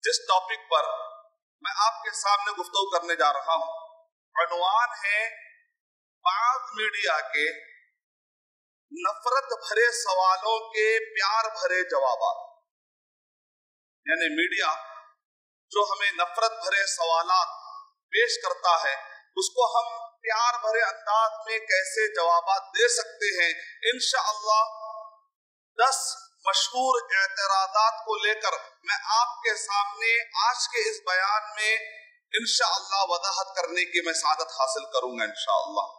जिस टॉपिक पर मैं आपके सामने गुफ्तगू करने जा रहा हूं, उन्वान है बाज़ मीडिया के नफरत भरे सवालों के प्यार भरे जवाबात। यानी मीडिया जो हमें नफरत भरे सवालात पेश करता है, उसको हम प्यार भरे अंदाज में कैसे जवाबात दे सकते हैं। इंशाअल्लाह 10 मशहूर एतराज़ात को लेकर मैं आपके सामने आज के इस बयान में इंशाअल्लाह वजाहत करने की मैं सादत हासिल करूंगा इंशाअल्लाह।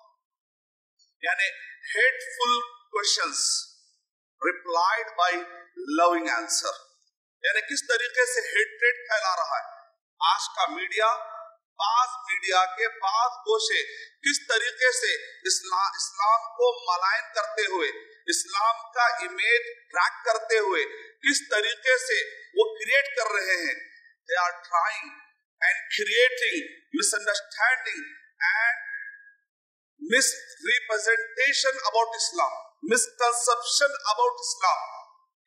यानी hateful questions replied by loving answer, यानी किस तरीके से हेट्रेड फैला रहा है आज का मीडिया। बाज़ मीडिया के बाज़ गोशे किस तरीके से इस्लाम को मलाइन करते हुए, इस्लाम का इमेज ट्रैक करते हुए किस तरीके से वो क्रिएट कर रहे हैं। They are trying and creating misunderstanding and misrepresentation about Islam, misconception about Islam.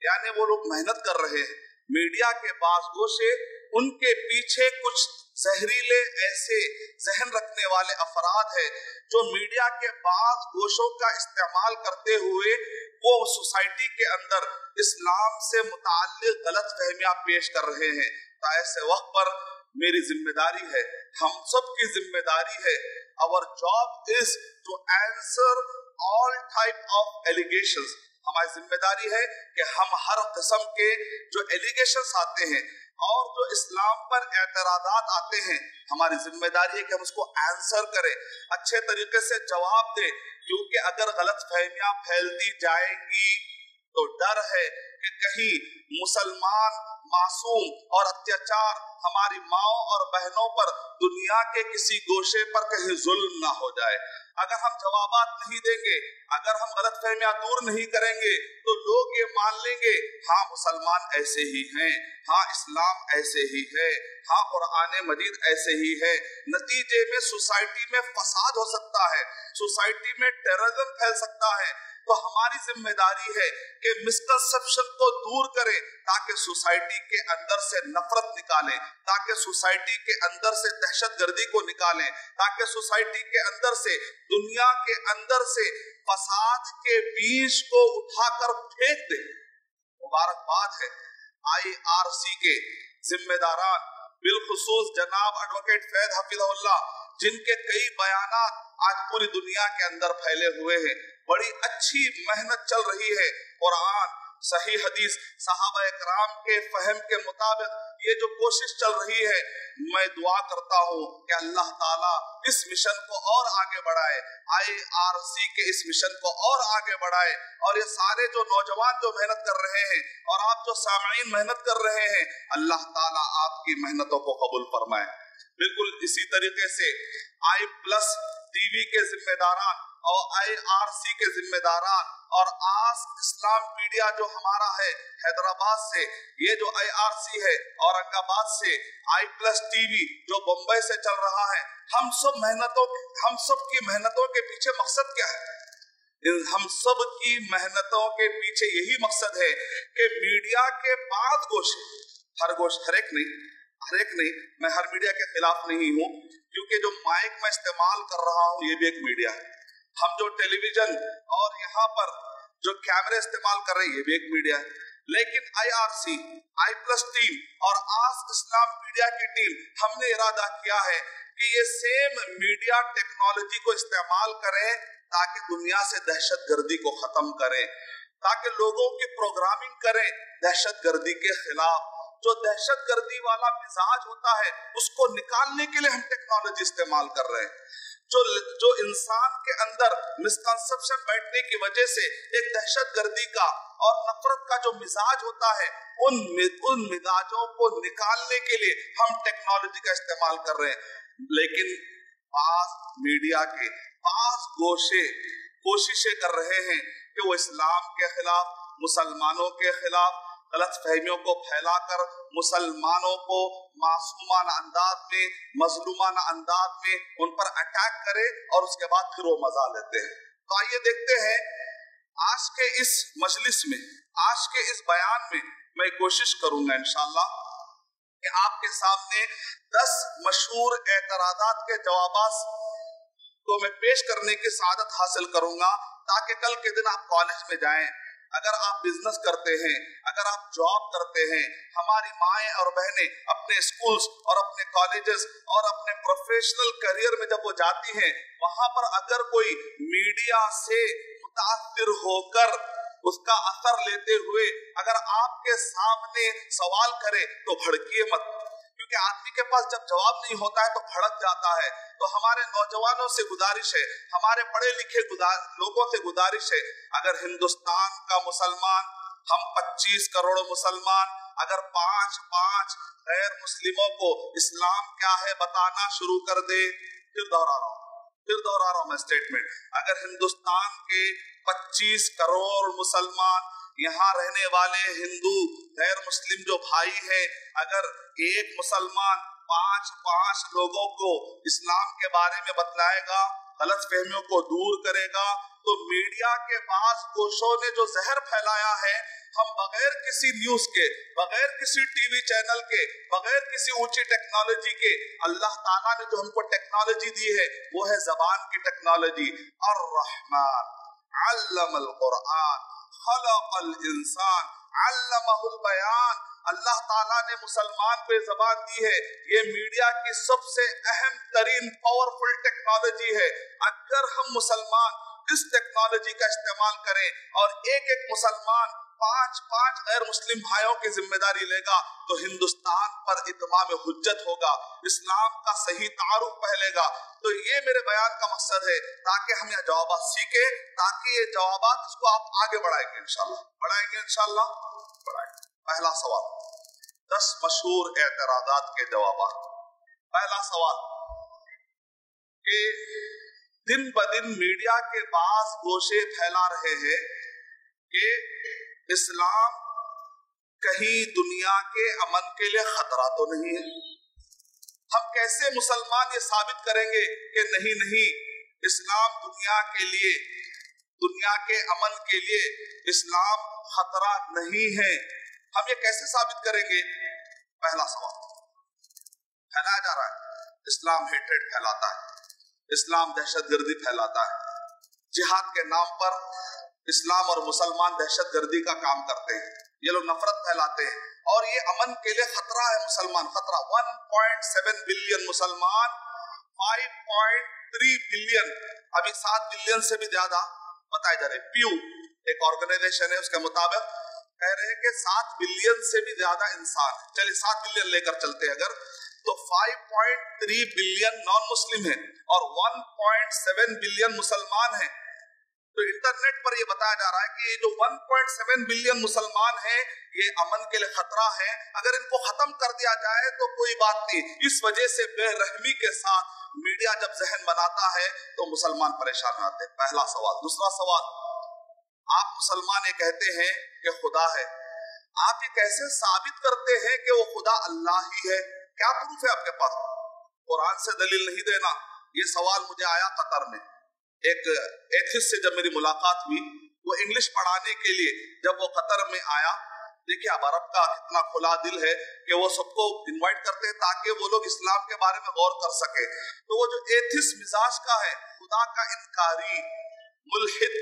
यानी वो लोग मेहनत कर रहे हैं। मीडिया के बाज़ गोशे, उनके पीछे कुछ जहरीले ऐसे जहन रखने वाले अफराद है जो मीडिया के बाज़ गोशों का इस्तेमाल करते हुए वो सोसाइटी के अंदर इस्लाम से मुताल्लिक गलत फहमियां पेश कर रहे हैं। तो ऐसे वक्त पर मेरी जिम्मेदारी है, हम सब की जिम्मेदारी है, our job is to answer all type of allegations. हमारी जिम्मेदारी है कि हम हर किस्म के जो एलिगेशंस आते हैं और जो इस्लाम पर एतराज़ात आते हैं, हमारी जिम्मेदारी है कि हम उसको आंसर करें, अच्छे तरीके से जवाब दें। क्योंकि अगर गलत फहमियां फैलती जाएंगी तो डर है कि कहीं मुसलमान मासूम और अत्याचार हमारी माओ और बहनों पर दुनिया के किसी गोशे पर कहीं जुल्म ना हो जाए। अगर हम जवाबात नहीं देंगे, अगर हम गलत फहमियां दूर नहीं करेंगे तो लोग ये मान लेंगे हाँ मुसलमान ऐसे ही हैं, हाँ इस्लाम ऐसे ही है, हाँ कुरान मजीद ऐसे ही है। नतीजे में सोसाइटी में फसाद हो सकता है, सोसाइटी में टेररिज्म फैल सकता है। तो हमारी जिम्मेदारी है कि मिसकंसेप्शन को दूर करें ताकि सोसाइटी के अंदर से नफरत निकालें, ताकि सोसाइटी के अंदर से दहशतगर्दी को निकालें, ताकि सोसाइटी के अंदर से, दुनिया के अंदर से फसाद के बीज को उठाकर फेंक दें। मुबारकबाद है IRC के जिम्मेदारान, बिलखुसूस जनाब एडवोकेट फैद हफिज़हुल्लाह, जिनके कई बयानात आज पूरी दुनिया के अंदर फैले हुए हैं। बड़ी अच्छी मेहनत चल रही है। कुरान, सही हदीस, सहाबा इकराम के फहम के मुताबिक ये जो कोशिश चल रही है, मैं दुआ करता हूँ कि अल्लाह ताला इस मिशन को और आगे बढ़ाए, IRC के इस मिशन को और आगे बढ़ाए। और ये सारे जो नौजवान जो मेहनत कर रहे हैं और आप जो सामईन मेहनत कर रहे हैं, अल्लाह ताला आपकी मेहनतों को कबूल फरमाए। बिल्कुल इसी तरीके से I+ TV के जिम्मेदारान और IRC के जिम्मेदारान और आस्क इस्लाम मीडिया जो हमारा है हैदराबाद से, ये जो IRC है औरंगाबाद से, I+ TV जो बम्बई से चल रहा है, हम सब की मेहनतों के पीछे मकसद क्या है? हम सब की मेहनतों के पीछे यही मकसद है कि मीडिया के बाद गोशे, हर एक नहीं, मैं हर मीडिया के खिलाफ नहीं हूँ, क्योंकि जो माइक मैं इस्तेमाल कर रहा हूँ ये भी एक मीडिया है। हम जो टेलीविजन और यहाँ पर जो कैमरे इस्तेमाल कर रहे हैं ये भी एक मीडिया है। लेकिन IRC, I+ टीम और आस्क इस्लाम मीडिया की टीम, हमने इरादा किया है कि ये सेम मीडिया टेक्नोलॉजी को इस्तेमाल करें ताकि दुनिया से दहशतगर्दी को खत्म करें, ताकि लोगों की प्रोग्रामिंग करें दहशतगर्दी के खिलाफ। जो दहशतगर्दी वाला मिजाज होता है उसको निकालने के लिए हम टेक्नोलॉजी इस्तेमाल कर रहे हैं। जो इंसान के अंदर मिसकंसेप्शन बैठने की वजह से एक दहशतगर्दी का और नफरत का जो मिजाज होता है, उन मिजाजों को निकालने के लिए हम टेक्नोलॉजी का इस्तेमाल कर रहे हैं। लेकिन आज मीडिया के पास गोशे कोशिशें कर रहे हैं कि वो इस्लाम के खिलाफ, मुसलमानों के खिलाफ गलत फहमियों को फैलाकर मुसलमानों को मासूमाना अंदाज में, मजलूमाना अंदाज में उन पर अटैक करे और उसके बाद फिर वो मजा लेते हैं। तो आइए देखते हैं आज के इस मजलिस में, आज के इस बयान में मैं कोशिश करूंगा इंशाअल्लाह کہ आपके सामने 10 मशहूर एतराज़ात के जवाबात को मैं पेश करने की सआदत हासिल करूंगा, ताकि कल के दिन आप कॉलेज में जाएं, अगर आप बिजनेस करते हैं, अगर आप जॉब करते हैं, हमारी माएं और बहनें अपने स्कूल्स और अपने कॉलेजेस और अपने प्रोफेशनल करियर में जब वो जाती हैं, वहां पर अगर कोई मीडिया से मुतासिर होकर उसका असर लेते हुए अगर आपके सामने सवाल करे तो भड़किए मत, क्योंकि आदमी के पास जब जवाब नहीं होता है तो भड़क जाता है। तो हमारे नौजवानों से गुजारिश है, हमारे पढ़े लिखे लोगों से गुजारिश है, अगर हिंदुस्तान का मुसलमान, हम 25 करोड़ मुसलमान, अगर 5 गैर मुस्लिमों को इस्लाम क्या है बताना शुरू कर दे, फिर दोहरा रहा हूं मैं स्टेटमेंट, अगर हिंदुस्तान के 25 करोड़ मुसलमान, यहाँ रहने वाले हिंदू गैर मुस्लिम जो भाई हैं, अगर एक मुसलमान 5 लोगों को इस्लाम के बारे में बतलाएगा, गलत फहमियों को दूर करेगा, तो मीडिया के पास गोशों ने जो जहर फैलाया है, हम बगैर किसी न्यूज के, बगैर किसी टीवी चैनल के, बगैर किसी ऊंची टेक्नोलॉजी के, अल्लाह ताला ने जो हमको टेक्नोलॉजी दी है वो है जबान की टेक्नोलॉजी। अर्रहमान अल्लमल कुरान खलक़ल इंसान अल्लमहुल बयान, अल्लाह ताला ने मुसलमान को जबान दी है, ये मीडिया की सबसे अहम तरीन पावरफुल टेक्नोलॉजी है। अगर हम मुसलमान इस टेक्नोलॉजी का इस्तेमाल करें और एक मुसलमान 5 गैर मुस्लिम भाइयों की जिम्मेदारी लेगा, तो हिंदुस्तान पर इत्माम हुज्जत होगा, इस्लाम का सही तारुफ फैलेगा। तो ये मेरे बयान का मकसद है, ताकि हम यह जवाबात सीखे, ताकि ये जवाबात इसको आप आगे बढ़ाएंगे इंशाल्लाह। पहला सवाल, 10 मशहूर एतराज़ात के जवाबात। पहला सवाल कि दिन ब दिन मीडिया के पास गोशे फैला रहे हैं कि इस्लाम कहीं दुनिया के अमन के लिए खतरा तो नहीं है। हम कैसे मुसलमान ये साबित करेंगे कि नहीं, इस्लाम दुनिया के लिए, दुनिया के अमन के लिए इस्लाम खतरा नहीं है, हम ये कैसे साबित करेंगे? पहला सवाल, फैलाया जा रहा है, इस्लाम हेट्रेड फैलाता है, इस्लाम दहशतगर्दी फैलाता है, जिहाद के नाम पर इस्लाम और मुसलमान दहशतगर्दी का काम करते हैं, ये लोग नफरत फैलाते हैं, और ये अमन के लिए खतरा है। मुसलमान खतरा, 1.7 बिलियन मुसलमान, 5.3 बिलियन, अभी 7 बिलियन से भी ज्यादा बताए जा रहे। प्यू एक ऑर्गेनाइजेशन है, उसके मुताबिक कह रहे हैं कि 7 बिलियन से भी ज्यादा इंसान है। चलिए 7 बिलियन लेकर चलते हैं अगर, तो 5.3 बिलियन नॉन मुस्लिम है और 1.7 बिलियन मुसलमान है। तो इंटरनेट पर ये बताया जा रहा है कि ये जो 1.7 बिलियन मुसलमान हैं, ये अमन के लिए खतरा है। अगर इनको खत्म कर दिया जाए तो कोई बात नहीं। इस वजह से बेरहमी के साथ मीडिया जब जहन बनाता है तो मुसलमान परेशान होते हैं। पहला सवाल। दूसरा सवाल, आप मुसलमान ये कहते हैं कि खुदा है, आप ये कैसे साबित करते हैं कि वो खुदा अल्लाह ही है? क्या प्रूफ है आपके पास? कुरान से दलील नहीं देना। ये सवाल मुझे आया कतर में, एक एथिस्ट से जब मेरी मुलाकात हुई, वो इंग्लिश पढ़ाने के लिए जब वो कतर में आया, देखिए अब अरब का इतना खुला दिल है कि वो सबको इनवाइट करते हैं ताकि वो लोग इस्लाम के बारे में गौर कर सके। तो वो जो एथिस्ट मिजाज का है, खुदा का इनकारी मुल्हिद,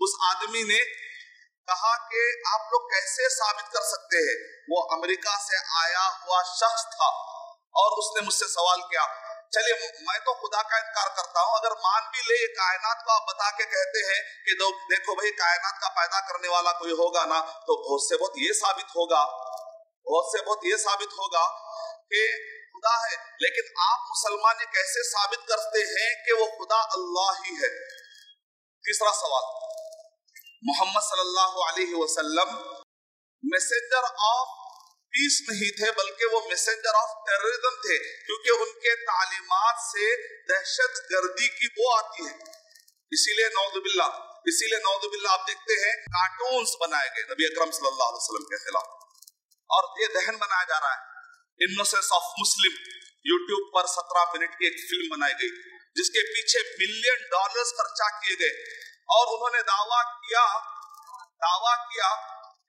उस आदमी ने कहा कि आप लोग कैसे साबित कर सकते हैं? वो अमेरिका से आया हुआ शख्स था और उसने मुझसे सवाल किया। चलिए मैं तो खुदा का इनकार करता हूं, अगर मान भी ले ये कायनात को आप बता के कहते हैं कि देखो भाई कायनात का पैदा करने वाला कोई होगा ना, तो बहुत से बहुत ये साबित होगा कि खुदा है। लेकिन आप मुसलमान ये कैसे साबित करते हैं कि वो खुदा अल्लाह ही है? तीसरा सवाल, मोहम्मद सल्लल्लाहु अलैहि वसल्लम मैसेंजर ऑफ पीस नहीं थे, बल्कि वो मैसेंजर ऑफ टेररिज्म थे, क्योंकि उनके तालीमात से दहशत गर्दी की वो आती है। इसीलिए नौजुबिल्लाह आप देखते हैं कार्टून्स बनाए गए नबी अकरम सल्लल्लाहु अलैहि वसल्लम के खिलाफ, और ये दहन बनाया जा रहा है। इनोसेंस ऑफ मुस्लिम, यूट्यूब पर 17 मिनट की एक फिल्म बनाई गई जिसके पीछे $1 मिलियन खर्चा किए गए, और उन्होंने दावा किया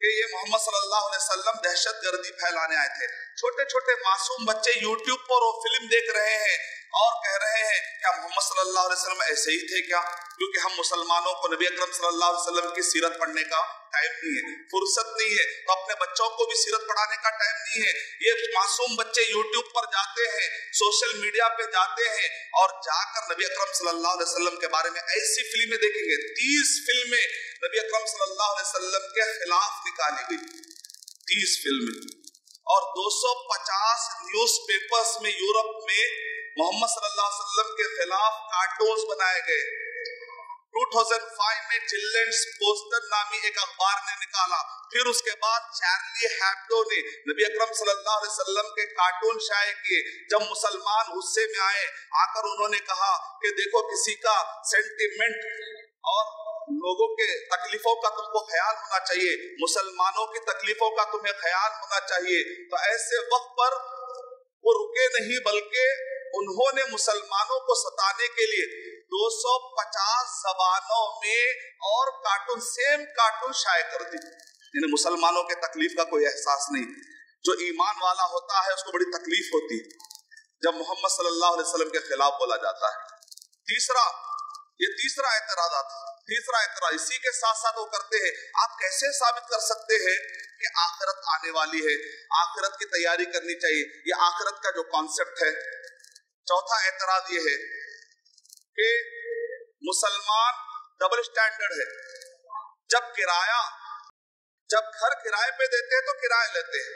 کہ یہ محمد صلی اللہ علیہ وسلم دہشت گردی پھیلانے آئے تھے. چھوٹے چھوٹے معصوم بچے یوٹیوب پر وہ فلم دیکھ رہے ہیں اور کہہ رہے ہیں کیا محمد صلی اللہ علیہ وسلم ایسے ہی تھے کیا؟ کیونکہ ہم مسلمانوں کو نبی اکرم صلی اللہ علیہ وسلم کی سیرت پڑھنے کا ٹائم نہیں ہے، فرصت نہیں ہے، تو اپنے بچوں کو بھی سیرت پڑھانے کا ٹائم نہیں ہے. یہ معصوم بچے یوٹیوب پر جاتے ہیں، سوشل میڈیا پہ جاتے ہیں اور جا کر نبی اکرم صلی اللہ علیہ وسلم کے بارے میں ایسی فلمیں دیکھیں گے. 30 فلمیں نبی اکرم صلی اللہ علیہ وسلم کے خلاف نکالی گئی، 30 فلمیں، اور 250 نیوز پیپرز میں یورپ میں محمد صلی اللہ علیہ وسلم کے خلاف کارٹونز بنائے گئے. 2005 میں چلڈرنز پوسٹر نامی ایک اخبار نے نکالا. پھر اس کے بعد چارلی ہیبڈو نے نبی اکرم صلی اللہ علیہ وسلم کے کارٹون شائع کیے. جب مسلمان غصے میں آئے، آ کر انہوں نے کہا کہ دیکھو کسی کا سینٹیمنٹ اور لوگوں کے تکلیفوں کا تم کو خیال ہونا چاہیے، مسلمانوں کی تکلیفوں کا تمہیں خیال ہونا چاہیے. تو ایسے وقت پر وہ رکے نہیں، بلکہ انہوں نے مسلمانوں کو ستانے کے لیے 250 زبانوں میں اور کارٹون، سیم کارٹون شائع کر دی. یعنی مسلمانوں کے تکلیف کا کوئی احساس نہیں. جو ایمان والا ہوتا ہے اس کو بڑی تکلیف ہوتی جب محمد صلی اللہ علیہ وسلم کے خلاف بولا جاتا ہے. یہ تیسرا اعتراض اسی کے ساتھ ساتھ وہ کرتے ہیں آپ کیسے ثابت کر سکتے ہیں کہ آخرت آنے والی ہے، آخرت کی تیاری کرنی چاہیے، یہ آخرت کا جو کانسیپٹ ہے. چوتھا اعتراض یہ ہے کہ مسلمان ڈبل سٹینڈرڈ ہے. جب گھر کرائے پہ دیتے ہیں تو کرایہ لیتے ہیں،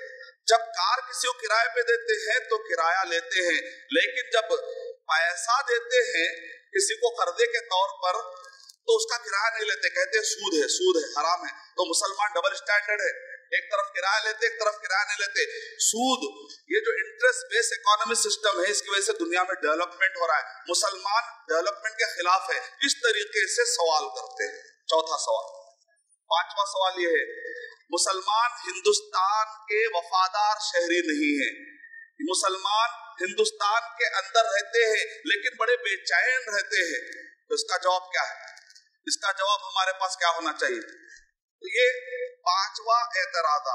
جب کار کسی کو کرائے پہ دیتے ہیں تو کرایہ لیتے ہیں، لیکن جب پیسہ دیتے ہیں کسی کو قرضے کے طور پر تو اس کا کرایہ نہیں لیتے، کہتے ہیں سود ہے، حرام ہے. تو مسلمان ڈبل سٹینڈرڈ ہے، ایک طرف کرایہ لیتے ایک طرف کرایہ نہیں لیتے. سود، یہ جو انٹرسٹ بیس اکانومی سسٹم ہے، اس کی وجہ سے دنیا میں ڈیولپمنٹ ہو رہا ہے. مسلمان ڈیولپمنٹ کے خلاف ہے. اس طریقے سے سوال کرتے ہیں. چوتھا سوال. پانچواں سوال یہ ہے مسلمان ہندوستان کے وفادار شہری نہیں ہیں. مسلمان ہندوستان کے اندر رہتے ہیں لیکن بڑے بے چین رہتے ہیں. تو اس کا جواب کیا ہے؟ اس کا جواب ہمارے پاس کیا ہونا چاہیے؟ تو یہ پانچواں اعتراض.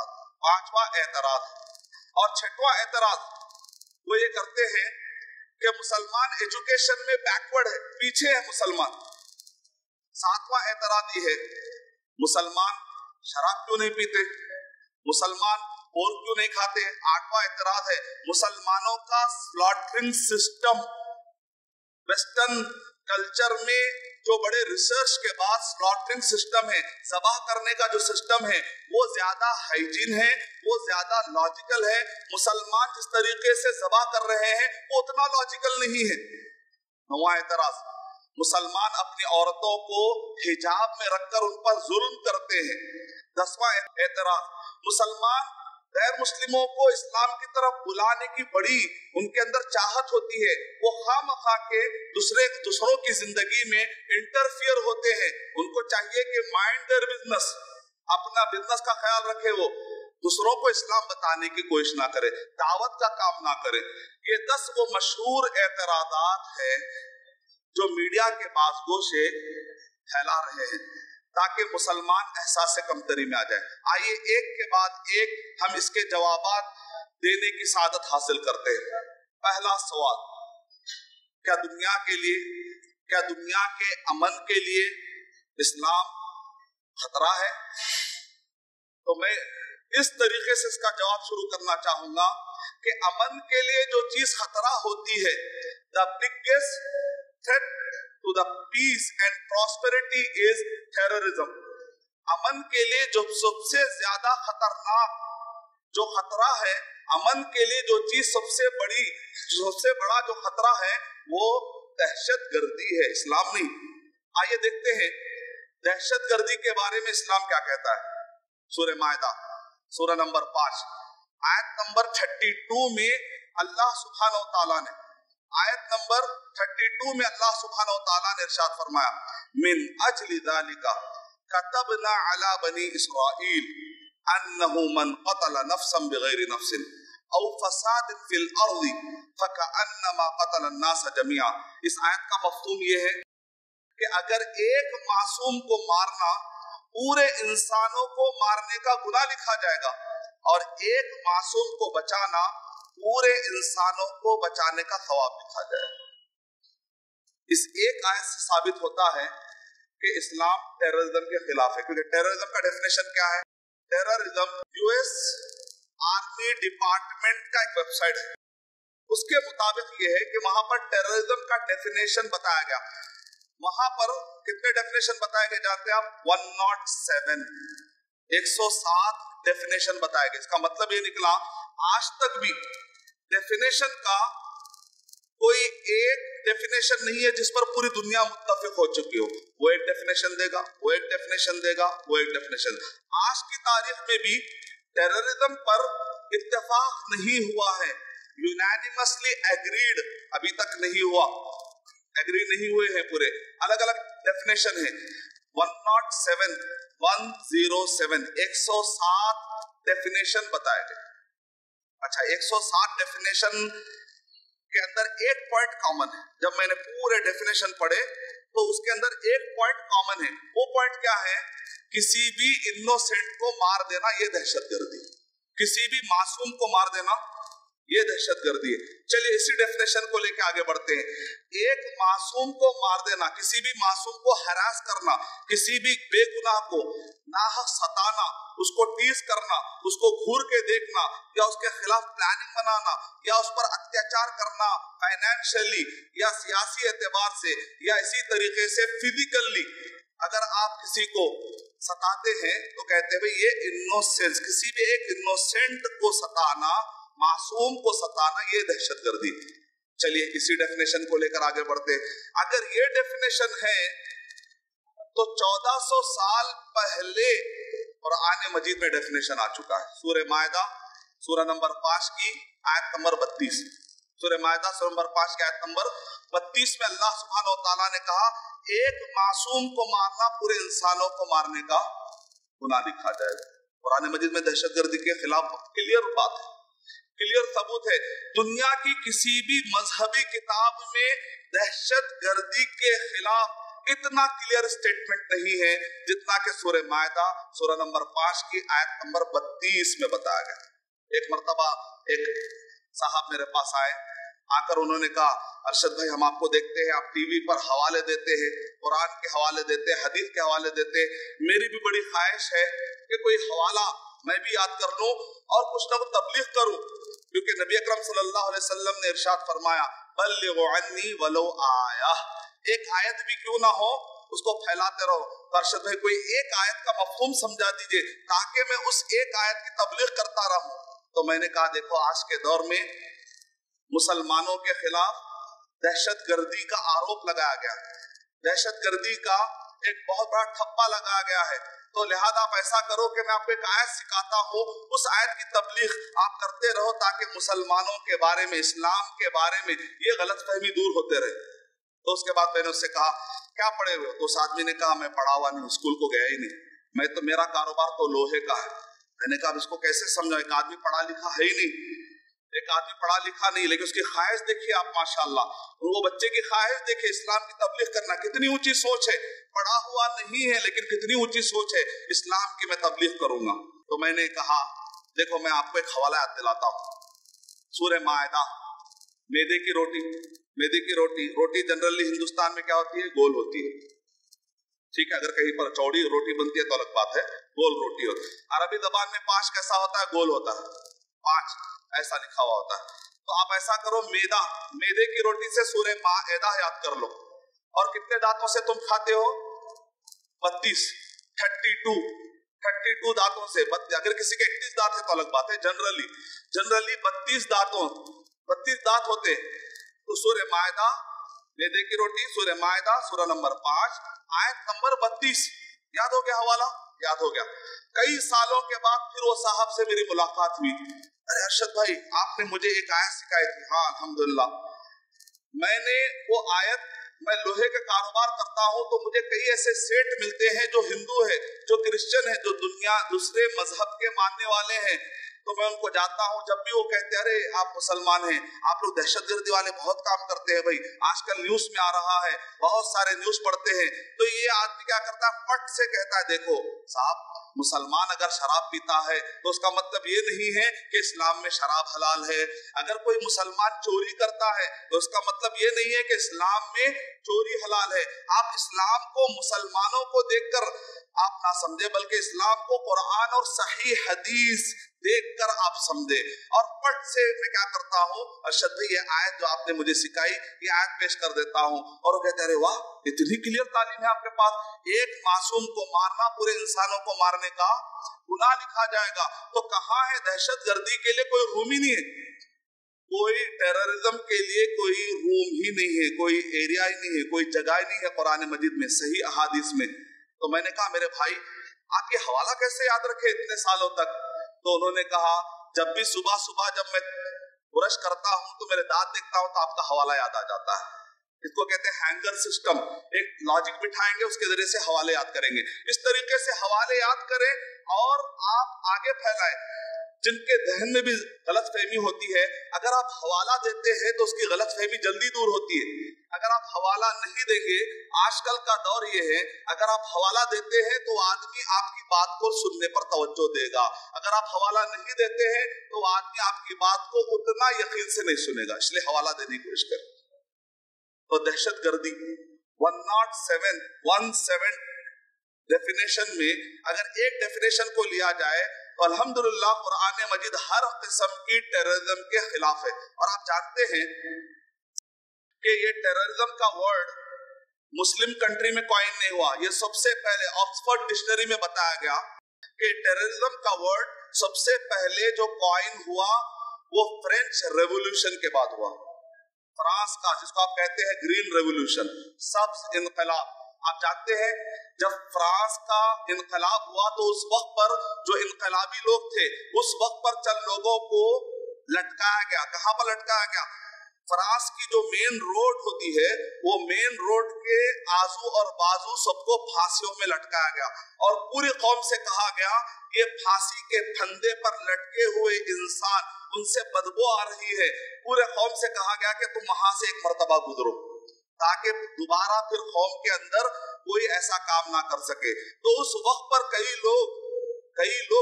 اور چھٹواں اعتراض وہ یہ کرتے ہیں کہ مسلمان ایجوکیشن میں بیکورڈ ہے، پیچھے ہے مسلمان. ساتواں اعتراض یہ ہے مسلمان شراب کیوں نہیں پیتے، مسلمان پورک کیوں نہیں کھاتے. آٹھواں اعتراض ہے مسلمانوں کا سلاٹرنگ سسٹم، ویسٹرن کلچر میں جو بڑے ریسرچ کے بعد سلاٹرنگ سسٹم ہے، ذبح کرنے کا جو سسٹم ہے وہ زیادہ ہائیجین ہے، وہ زیادہ لاجیکل ہے. مسلمان جس طریقے سے ذبح کر رہے ہیں وہ اتنا لاجیکل نہیں ہے. نواں اعتراض مسلمان اپنی عورتوں کو حجاب میں رکھ کر ان پر ظلم کرتے ہیں. دسواں اعتراض مسلمان غیر مسلموں کو اسلام کی طرف بلانے کی بڑی ان کے اندر چاہت ہوتی ہے، وہ خواہ کے دوسروں کی زندگی میں انٹرفیئر ہوتے ہیں. ان کو چاہیے کہ مائنڈ دیئر بزنس، اپنا بزنس کا خیال رکھے، وہ دوسروں کو اسلام بتانے کی کوشش نہ کرے، دعوت کا کام نہ کرے. یہ 10 وہ مشہور اعتراضات ہیں جو میڈیا کے بازگو سے پھیلا رہے ہیں تاکہ مسلمان احساس کمتری میں آ جائے. آئیے ایک کے بعد ایک ہم اس کے جوابات دینے کی سعادت حاصل کرتے ہیں. پہلا سوال، کیا دنیا کے امن کے لیے اسلام خطرہ ہے؟ تو میں اس طریقے سے اس کا جواب شروع کرنا چاہوں گا کہ امن کے لیے جو چیز خطرہ ہوتی ہے، the biggest threat to the peace and prosperity is terrorism. امن کے لیے جو سب سے زیادہ خطرناک جو خطرہ ہے، امن کے لیے جو چیز سب سے بڑا جو خطرہ ہے وہ دہشت گردی ہے، اسلام نہیں. آئیے دیکھتے ہیں دہشت گردی کے بارے میں اسلام کیا کہتا ہے. سورہ مائدہ سورہ نمبر 5 آیت نمبر 32 میں اللہ سبحانہ و تعالیٰ نے اللہ سبحانہ و تعالیٰ نے ارشاد فرمایا من اجل ذالک کتبنا علی بنی اسرائیل انہ من قتل نفسا بغیر نفس او فساد فی الارض فکأنما قتل الناس جميعا. اس آیت کا مفہوم یہ ہے کہ اگر ایک معصوم کو مارنا पूरे इंसानों को मारने का गुनाह लिखा जाएगा, और एक मासूम को बचाना पूरे इंसानों को बचाने का सवाब लिखा जाएगा। इस एक आयत से साबित होता है कि इस्लाम टेररिज्म के खिलाफ है, क्योंकि टेररिज्म का डेफिनेशन क्या है? टेररिज्म यूएस आर्मी डिपार्टमेंट का एक वेबसाइट है, उसके मुताबिक ये है कि वहां पर टेररिज्म का डेफिनेशन बताया गया। वहां पर कितने डेफिनेशन बताए गए जाते हैं? आप 107 डेफिनेशन बताए गए। इसका मतलब ये निकला, आज तक भी डेफिनेशन का कोई एक डेफिनेशन नहीं है जिस पर पूरी दुनिया मुत्तफिक हो चुकी हो। वो एक डेफिनेशन देगा, वो एक डेफिनेशन देगा, वो एक डेफिनेशन। आज की तारीख में भी टेररिज्म पर इत्तेफाक नहीं हुआ है, यूनानिमसली एग्रीड अभी तक नहीं हुआ, एग्री नहीं हुए हैं, पूरे अलग अलग डेफिनेशन है। 107 डेफिनेशन बताए गए। अच्छा, 107 डेफिनेशन के अंदर एक पॉइंट कॉमन है। जब मैंने पूरे डेफिनेशन पढ़े तो उसके अंदर एक पॉइंट कॉमन है। वो पॉइंट क्या है? किसी भी इनोसेंट को मार देना ये दहशतगर्दी, किसी भी मासूम को मार देना ये दहशतगर्दी है। चलिए इसी डेफिनेशन को लेकर आगे बढ़ते हैं। एक मासूम को मार देना, किसी भी मासूम को हरास करना, किसी भी बेगुनाह को नाहक सताना, उसको टीज करना, उसको घूर के देखना, या उसके खिलाफ प्लानिंग बनाना, या उस पर अत्याचार करना फाइनेंशियली या सियासी एतबार से, या इसी तरीके से फिजिकली अगर आप किसी को सताते हैं तो कहते हैं भाई ये इनोसेंस, किसी भी एक इनोसेंट को सताना, मासूम को सताना, ये दहशतगर्दी। चलिए इसी डेफिनेशन को लेकर आगे बढ़ते हैं। अगर ये डेफिनेशन है तो 1400 साल पहले कुरान मजीद में डेफिनेशन आ चुका है। सूरह मायदा सूरह नंबर 5 की आयत नंबर 32, सूरह मायदा सूरह नंबर 5 की आयत नंबर 32 में अल्लाह सुब्हानहू व तआला ने कहा, एक मासूम को मारना पूरे इंसानों को मारने का गुनाह लिखा जाएगा। कुरान मजीद में दहशतगर्दी के खिलाफ क्लियर बात है, क्लियर सबूत है। दुनिया की किसी भी मजहबी किताब में दहशतगर्दी के खिलाफ इतना क्लियर स्टेटमेंट नहीं है जितना कि सूरह मायदा सूरह नंबर 5 की आयत नंबर 32 में बताया गया। एक मर्तबा एक साहब मेरे पास आए, आकर उन्होंने कहा, अरशद भाई हम आपको देखते हैं, आप टीवी पर हवाले देते हैं, कुरान के हवाले देते हैं, हदीस के हवाले देते हैं, मेरी भी बड़ी ख्वाहिश है कि कोई हवाला मैं भी याद कर लूं और कुछ ना कुछ तबलीग करूं, क्योंकि नबी अकरम सल्लल्लाहु अलैहि वसल्लम ने इरशाद फरमाया, बल्लिगु अन्नी वलो आया, एक आयत भी क्यों ना हो उसको फैलाते रहो। अरशद भाई कोई एक आयत का मफहूम समझा दीजिए ताकि मैं उस एक आयत की तबलीग करता रहूं। तो मैंने कहा देखो, आज के दौर में मुसलमानों के खिलाफ दहशतगर्दी का आरोप लगाया गया, दहशतगर्दी का एक बहुत बड़ा ठप्पा लगाया गया है, तो लिहाजा आप ऐसा करो कि मैं आपको एक आयत सिखाता हूँ, उस आयत की तबलीग आप करते रहो ताकि मुसलमानों के बारे में, इस्लाम के बारे में ये गलतफहमी दूर होते रहे। तो उसके बाद मैंने उससे कहा क्या पढ़े हुए हो? तो उस आदमी ने कहा मैं पढ़ा हुआ नहीं, स्कूल को गया ही नहीं, मैं तो मेरा कारोबार तो लोहे का है। मैंने कहा इसको कैसे समझा, एक आदमी पढ़ा लिखा है ही नहीं, एक आदमी पढ़ा लिखा नहीं, लेकिन उसकी ख्वाहिश देखिए आप माशाल्लाह, वो बच्चे की ख्वाहिश देखिए इस्लाम की तबलीग करना, कितनी ऊंची सोच है। पढ़ा हुआ नहीं है लेकिन कितनी ऊंची सोच है, इस्लाम की मैं तबलीग करूंगा। तो मैंने कहा देखो मैं आपको एक हवाला याद दिलाता हूँ, सूरह मायदा, मैदे की रोटी, मैदे की रोटी, रोटी जनरली हिंदुस्तान में क्या होती है? गोल होती है, ठीक है, अगर कहीं पर चौड़ी रोटी बनती है तो अलग बात है, गोल रोटी होती है। अरबी जबान में 5 कैसा होता है? गोल होता है, 5 ऐसा लिखा हुआ होता है। तो आप ऐसा करो, मैदा, मैदे की रोटी से सूरह मायदा याद कर लो, और कितने दांतों से तुम खाते हो? 32 दांतों से। अगर किसी के 31 दांत है तो अलग बात है, जनरली 32 दांत होते। तो सूरह मायदा, मैदे की रोटी, सूरह मायदा सूरह नंबर 5 आयत नंबर 32, याद हो गया हवाला? याद हो गया। कई सालों के बाद फिर वो साहब से मेरी मुलाकात हुई, अरे अरशद भाई आपने मुझे एक आयत सिखाई थी। हाँ अल्हम्दुलिल्लाह, मैंने वो आयत, मैं लोहे का कारोबार करता हूँ तो मुझे कई ऐसे सेठ मिलते हैं जो हिंदू है, जो क्रिश्चियन है, जो दूसरे मजहब के मानने वाले हैं, तो मैं उनको जाता हूँ, जब भी वो कहते हैं अरे आप मुसलमान हैं, आप लोग दहशतगर्दी वाले बहुत काम करते हैं भाई, आजकल न्यूज में आ रहा है, बहुत सारे न्यूज पढ़ते हैं, तो ये आदमी क्या करता है, फट से कहता है देखो साहब, मुसलमान अगर शराब पीता है तो उसका मतलब ये नहीं है कि इस्लाम में शराब हलाल है। अगर कोई मुसलमान चोरी करता है तो उसका मतलब ये नहीं है कि इस्लाम में चोरी हलाल है। आप इस्लाम को मुसलमानों को देखकर आप ना समझे, बल्कि इस्लाम को कुरान और सही हदीस देखकर आप समझे। और पट से मैं क्या करता हूँ, अरशद भाई ये आयत जो आपने मुझे सिखाई, ये आयत पेश कर देता हूँ, और वो कहते हैं अरे वाह इतनी क्लियर तालीम है आपके पास, एक मासूम को मारना पूरे इंसानों को मारने का गुनाह लिखा जाएगा। तो कहाँ है दहशतगर्दी के लिए कोई रूम ही नहीं है, कोई टेररिज्म के लिए कोई रूम ही नहीं है, कोई एरिया ही नहीं है, कोई जगह ही नहीं है कुरान मजीद में, सही अहादीस में। तो मैंने कहा मेरे भाई आप ये हवाला कैसे याद रखे इतने सालों तक? तो उन्होंने कहा जब भी सुबह सुबह जब मैं ब्रश करता हूं तो मेरे दांत देखता हूं तो आपका हवाला याद आ जाता है। इसको कहते हैं हैंगर सिस्टम, एक लॉजिक बिठाएंगे उसके जरिए से हवाले याद करेंगे। इस तरीके से हवाले याद करें और आप आगे फैलाएं। जिनके जहन में भी गलतफहमी होती है, अगर आप हवाला देते हैं तो उसकी गलतफहमी जल्दी दूर होती है। अगर आप हवाला नहीं देंगे, आजकल का दौर ये है, अगर आप हवाला देते हैं तो आदमी आपकी बात को सुनने पर तवज्जो देगा, अगर आप हवाला नहीं देते हैं तो आदमी आपकी बात को उतना यकीन से नहीं सुनेगा, इसलिए हवाला देने की कोशिश करें। तो दहशतगर्दी 117 डेफिनेशन में अगर एक डेफिनेशन को लिया जाए तो अल्हम्दुलिल्लाह कुरान मजीद हर किस्म की टेररिज्म के खिलाफ है। और आप जानते हैं कि ये टेररिज्म का वर्ड मुस्लिम कंट्री में कॉइन नहीं हुआ, ये सबसे पहले ऑक्सफोर्ड डिक्शनरी में बताया गया कि टेररिज्म का वर्ड सबसे पहले जो कॉइन हुआ वो फ्रेंच रेवोल्यूशन के बाद हुआ, फ्रांस का, जिसको आप कहते हैं ग्रीन रेवोल्यूशन, सब्ज इनकलाब। आप जानते हैं जब फ्रांस का इनकलाब हुआ तो उस वक्त पर जो इनकलाबी लोग थे, उस वक्त पर चंद लोगों को लटकाया गया। कहां पर लटकाया गया? फ्रांस की जो मेन रोड होती है, वो मेन रोड के आजू और बाजू सबको फांसियों में लटकाया गया और पूरी कौम से कहा गया ये फांसी के फंदे पर लटके हुए इंसान, उनसे बदबू आ रही है। पूरे कौम से कहा गया कि तुम वहां से एक मर्तबा गुजरो ताकि दोबारा फिर कौम के अंदर कोई ऐसा काम ना कर सके। तो उस वक्त पर कई लोग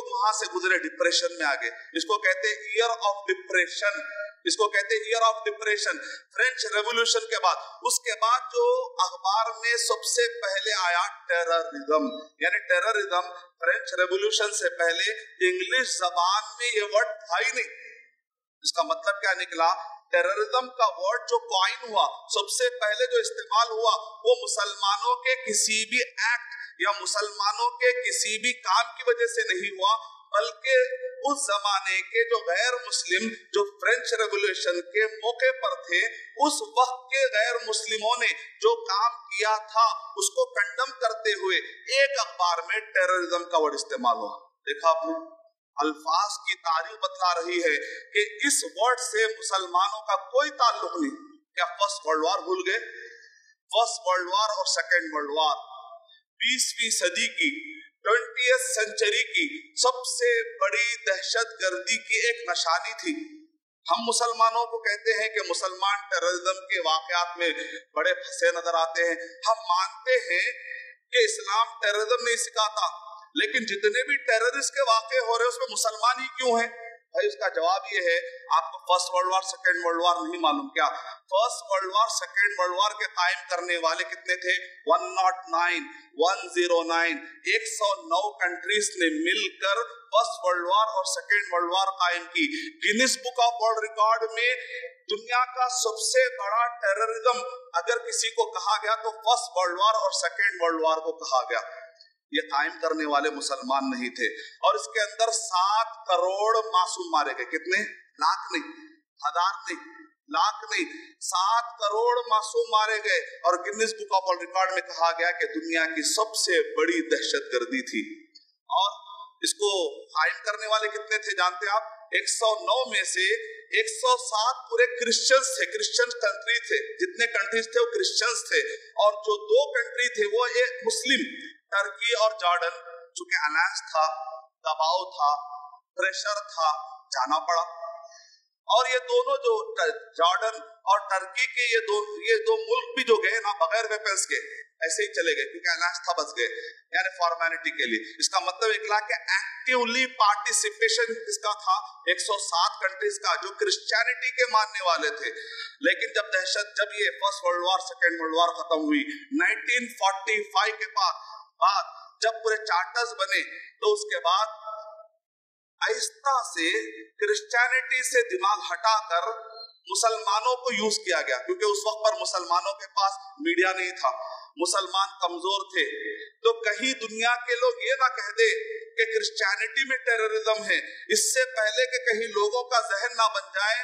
वहां से गुजरे, डिप्रेशन में आ गए। इसको कहते हैं ईयर ऑफ डिप्रेशन, इसको कहते हैं year of depression. French revolution के बाद, उसके बाद जो अखबार में सबसे पहले आया टेररिज्म, यानी टेररिज्म फ्रेंच रेवोल्यूशन से पहले इंग्लिश जबान में ये वर्ड था ही नहीं। इसका मतलब क्या निकला? टेररिज्म का वर्ड जो कॉइन हुआ, सबसे पहले जो इस्तेमाल हुआ, वो मुसलमानों के किसी भी एक्ट या मुसलमानों के किसी भी काम की वजह से नहीं हुआ, बल्कि उस जमाने के जो गैर मुस्लिम जो फ्रेंच रेवोल्यूशन के मौके पर थे, उस वक्त के गैर मुस्लिमों ने जो काम किया था उसको कंडम करते हुए एक अखबार में टेररिज्म का वर्ड इस्तेमाल हुआ। देखा आपने, अल्फाज की तारीफ बतला रही है कि इस वर्ड से मुसलमानों का कोई ताल्लुक नहीं। क्या फर्स्ट वर्ल्ड वॉर भूल गए? फर्स्ट वर्ल्ड वॉर और सेकेंड वर्ल्ड वॉर 20वीं सदी की, 20th सेंचुरी की सबसे बड़ी दहशतगर्दी की एक निशानी थी। हम मुसलमानों को कहते हैं कि मुसलमान टेररिज्म के वाकयात में बड़े फंसे नजर आते हैं। हम मानते हैं कि इस्लाम टेररिज्म नहीं सिखाता, लेकिन जितने भी टेररिस्ट के वाक़े हो रहे हैं उसमें मुसलमान ही क्यों हैं? भाई उसका जवाब ये है, आपको first world war second world war नहीं मालूम क्या? First world war second world war के कायम करने वाले कितने थे? 109 109 कंट्रीज ने मिलकर फर्स्ट वर्ल्ड वॉर और सेकेंड वर्ल्ड वॉर कायम की। Guinness book of world record में दुनिया का सबसे बड़ा टेररिज्म अगर किसी को कहा गया तो फर्स्ट वर्ल्ड वॉर और सेकेंड वर्ल्ड वॉर को कहा गया। ये कायम करने वाले मुसलमान नहीं थे और इसके अंदर 7 करोड़ मासूम मारे गए। कितने? लाख नहीं, हजार नहीं, लाख नहीं, 7 करोड़ मासूम मारे गए। और Guinness book of world record में कहा गया कि दुनिया की सबसे बड़ी दहशतगर्दी थी। और इसको कायम करने वाले कितने थे जानते आप? 109 में से 107 पूरे क्रिश्चियंस थे, क्रिश्चियन कंट्री थे। जितने कंट्रीज थे वो क्रिश्चियंस थे। और जो 2 कंट्री थे वो एक मुस्लिम, टर्की और जॉर्डन, चूंकि अलायंस था, दबाव था, प्रेशर था, जाना पड़ा। और ये दोनों जो जॉर्डन और टर्की के ये दो मुल्क भी जो गए ना बगैर वेपन्स के ऐसे ही चले गए, क्योंकि अलायंस था, बच गए, यानी फॉर्मेलिटी के लिए। इसका मतलब निकला कि एक्टिवली पार्टिसिपेशन इसका था 107 कंट्रीज का जो क्रिश्चियनिटी के मानने वाले थे। लेकिन जब ये first world war second world war खत्म हुई 1945 के बाद जब पूरे चार्टर्स बने, तो उसके बाद आहिस्ता से क्रिश्चियनिटी से दिमाग हटाकर मुसलमानों को यूज किया गया, क्योंकि उस वक्त पर मुसलमानों के पास मीडिया नहीं था, मुसलमान कमजोर थे। तो कहीं दुनिया के लोग ये ना कह दे कि क्रिश्चियनिटी में टेररिज्म है, इससे पहले कि कहीं लोगों का जहन ना बन जाए,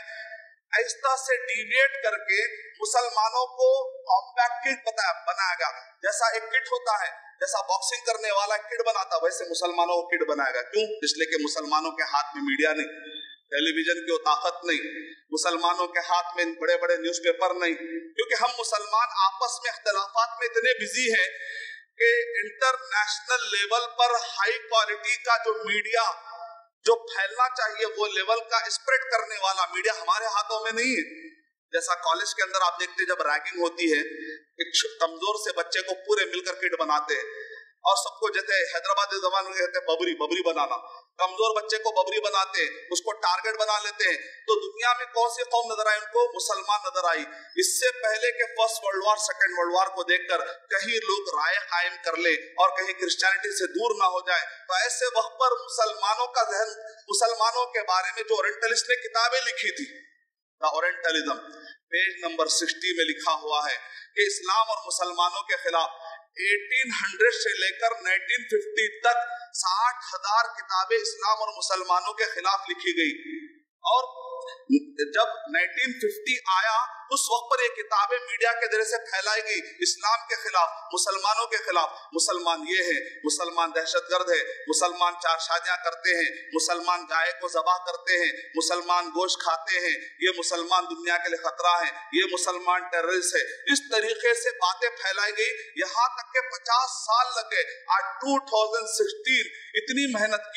आहिस्ता से डिविएट करके मुसलमानों को कॉम्पैक्ट किट बनाया गया। जैसा एक किट होता है, जैसा बॉक्सिंग करने वाला किट बनाता, वैसे मुसलमानों को किट बनाएगा। क्यों? इसलिए कि मुसलमानों के हाथ में मीडिया नहीं, टेलीविजन की ताकत नहीं, मुसलमानों के हाथ में बड़े बड़े न्यूज़पेपर नहीं, क्योंकि हम मुसलमान आपस में इख्तिलाफात में इतने बिजी हैं कि इंटरनेशनल लेवल पर हाई क्वालिटी का जो मीडिया जो फैलना चाहिए, वो लेवल का स्प्रेड करने वाला मीडिया हमारे हाथों में नहीं है। जैसा कॉलेज के अंदर आप देखते, जब रैगिंग होती है, एक कमजोर से बच्चे को पूरे मिलकर किट बनाते हैं, और सबको जैसे हैदराबाद जबान में कहते हैं बबरी बनाना, कमजोर बच्चे को बबरी बनाते हैं, उसको टारगेट बना लेते हैं। तो दुनिया में कौन सी कौम नजर आई उनको? मुसलमान नजर आई। इससे पहले के first world war second world war को देखकर कहीं लोग राय कायम कर ले और कहीं क्रिश्चियनिटी से दूर ना हो जाए, तो ऐसे वक्त पर मुसलमानों का जहन, मुसलमानों के बारे में जो ओरिएंटलिस्ट ने किताबें लिखी थी, द ओरिएंटलिज्म, पेज नंबर 60 में लिखा हुआ है कि इस्लाम और मुसलमानों के खिलाफ 1800 से लेकर 1950 तक 60,000 किताबें इस्लाम और मुसलमानों के खिलाफ लिखी गई। और जब 1950 आया, उस वक्त पर ये किताबें मीडिया के जरिए से फैलाई गई इस्लाम के खिलाफ, मुसलमानों के खिलाफ। मुसलमान ये है, मुसलमान दहशतगर्द है, मुसलमान चार शादियां करते हैं, मुसलमान गाय को ज़बाह करते हैं, मुसलमान गोश्त खाते हैं, ये मुसलमान दुनिया के लिए खतरा है, ये मुसलमान टेररिस्ट है। इस तरीके से बातें फैलाई गई, यहाँ तक के 50 साल लग गए। आज 2016 इतनी मेहनत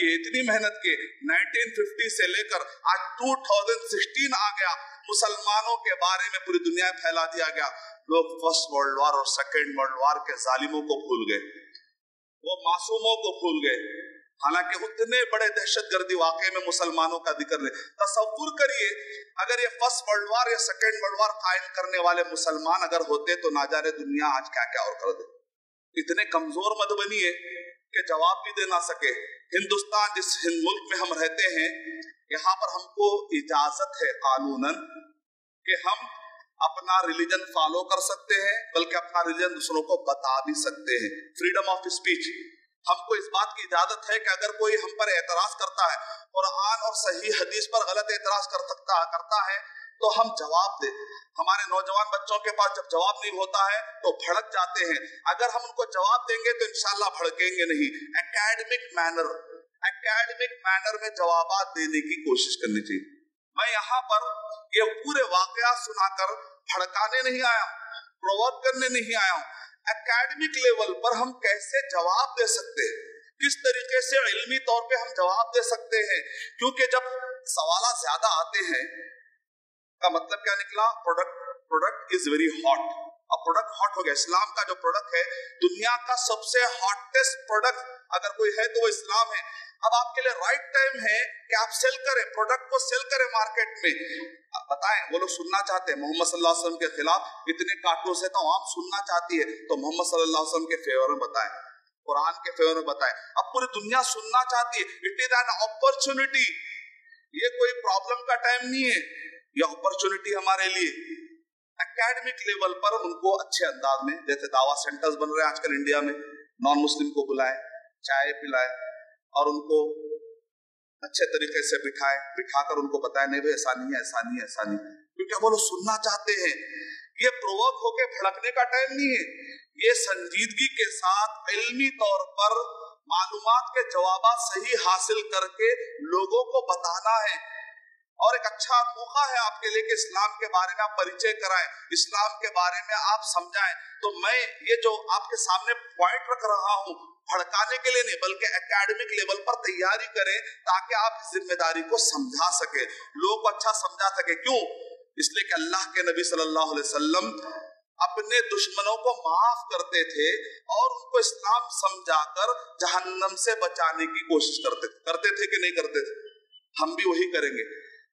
की 1950 से लेकर आज 2016 आ गया, मुसलमानों के बारे में पूरी दुनिया में फैला दिया गया। लोग फर्स्ट वर्ल्ड वॉर और सेकेंड वर्ल्ड वॉर के जालिमों को भूल गए, वो मासूमों को भूल गए, हालांकि उतने बड़े दहशतगर्दी वाकई में मुसलमानों का जिक्र नहीं। तसव्वुर करिए, अगर ये फर्स्ट वर्ल्ड वॉर या सेकेंड वर्ल्ड वॉर कायम करने वाले मुसलमान अगर होते, तो ना जाने दुनिया आज क्या क्या और कर दे। इतने कमजोर मत बनिए कि जवाब भी दे ना सके। हिंदुस्तान, जिस मुल्क में हम रहते हैं, यहाँ पर हमको इजाजत है कानूनन कि हम अपना रिलीजन फॉलो कर सकते हैं, बल्कि अपना रिलीजन दूसरों को बता भी सकते हैं। फ्रीडम ऑफ स्पीच, हमको इस बात की इजाजत है कि अगर कोई हम पर एतराज करता है, कुरान और सही हदीस पर गलत एतराज करता है, तो हम जवाब दे। हमारे नौजवान बच्चों के पास जब जवाब नहीं होता है तो भड़क जाते हैं, अगर हम उनको जवाब देंगे तो इंशाल्लाह भड़केंगे नहीं। एकेडमिक मैनर में जवाबात देने की कोशिश करनी चाहिए। मैं यहाँ पर ये पूरे वाकया सुनाकर भड़काने नहीं आया हूँ, प्रोवोक करने नहीं आया हूँ। एकेडमिक लेवल पर हम कैसे जवाब दे सकते हैं, किस तरीके से इल्मी तौर पे हम जवाब दे सकते हैं, क्योंकि जब सवाल ज्यादा आते हैं का मतलब क्या निकला? Product is very hot. अब प्रोडक्ट हॉट हो गया। इस्लाम का जो प्रोडक्ट है, दुनिया का सबसे हॉटेस्ट प्रोडक्ट अगर कोई है तो वो इस्लाम है। अब आपके लिए राइट टाइम है कि आप सेल करें, प्रोडक्ट को सेल करें मार्केट में। बताएं, वो लोग सुनना चाहते हैं मोहम्मद सल्लल्लाहु अलैहि वसल्लम के खिलाफ इतने कार्टून है, तो आम सुनना चाहती है, तो मोहम्मद सल्लल्लाहु अलैहि वसल्लम के फेवर में बताएं, कुरान के फेवर में बताएं। अब पूरी दुनिया सुनना चाहती है। इट इज एन अपॉर्चुनिटी, ये कोई प्रॉब्लम का टाइम नहीं है, ये अपॉर्चुनिटी हमारे लिए। एकेडमिक लेवल पर उनको अच्छे अंदाज में, जैसे दावा सेंटर्स बन रहे हैं आजकल इंडिया में, नॉन मुस्लिम को बुलाए, चाय पिलाए और उनको अच्छे तरीके से बिठाकर उनको बताए नहीं भाई ऐसा नहीं है, ऐसा नहीं है, ऐसा नहीं, क्योंकि वो लोग सुनना चाहते हैं। ये प्रोवोक होके भड़कने का टाइम नहीं है, ये संजीदगी के साथ इल्मी तौर पर मालूमात के जवाब सही हासिल करके लोगों को बताना है। और एक अच्छा मौका है आपके लिए कि इस्लाम के बारे में आप परिचय कराएं, इस्लाम के बारे में आप समझाएं। तो मैं ये जो आपके सामने पॉइंट रख रहा हूं, भड़काने के लिए नहीं बल्कि एकेडमिक लेवल पर तैयारी करें, ताकि आप इस जिम्मेदारी को समझा सके, लोगों को अच्छा समझा सके। क्यों? इसलिए कि अल्लाह के नबी सल्लल्लाहु अलैहि वसल्लम अपने दुश्मनों को माफ करते थे और उनको इस्लाम समझाकर जहन्नम से बचाने की कोशिश करते थे कि नहीं करते थे? हम भी वही करेंगे।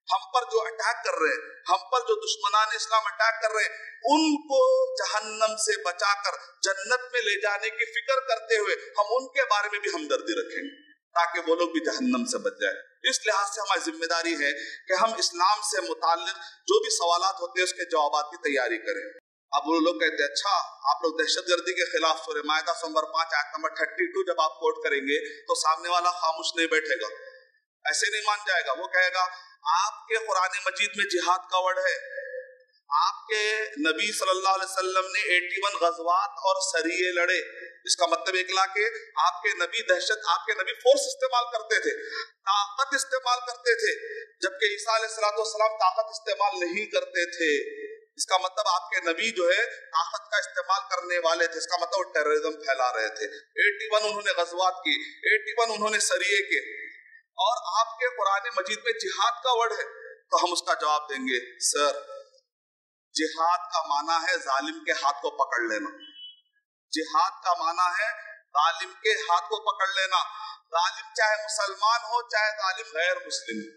हम पर जो अटैक कर रहे हैं, हम पर जो दुश्मनान इस्लाम अटैक कर रहे हैं, उनको जहन्नम से बचाकर जन्नत में ले जाने की फिक्र करते हुए हम उनके बारे में भी हमदर्दी रखेंगे, ताकि वो लोग भी जहन्नम से बच जाए। इस लिहाज से हमारी जिम्मेदारी है कि हम इस्लाम से मुताल्लिक जो भी सवालात होते हैं उसके जवाबात की तैयारी करें। अब वो लोग कहते हैं अच्छा आप लोग दहशतगर्दी के खिलाफ सूरह माइदा नंबर 5 आयत नंबर 32 जब आप कोट करेंगे तो सामने वाला खामोश नहीं बैठेगा, ऐसे नहीं मान जाएगा। वो कहेगा आपके कुरान मजीद में जिहाद का वर्ड है, आपके नबी सल्लल्लाहु अलैहि वसल्लम ने 81 गज़वात और सरिये लड़े, इसका मतलब इकला के आपके नबी फोर्स इस्तेमाल करते थे, ताकत इस्तेमाल करते थे, जबकि ईसा अलैहिस्सलाम ताकत इस्तेमाल नहीं करते थे। इसका मतलब आपके नबी जो है ताकत का इस्तेमाल करने वाले थे, इसका मतलब वो टेररिज्म फैला रहे थे। 81 उन्होंने गज़वात की, 81 उन्होंने सरिये के, और आपके कुरान मजीद में जिहाद का वर्ड है। तो हम उसका जवाब देंगे सर जिहाद का माना है जालिम के हाथ को पकड़ लेना, जिहाद का माना है जालिम के हाथ को पकड़ लेना। जालिम चाहे मुसलमान हो चाहे जालिम गैर मुस्लिम हो,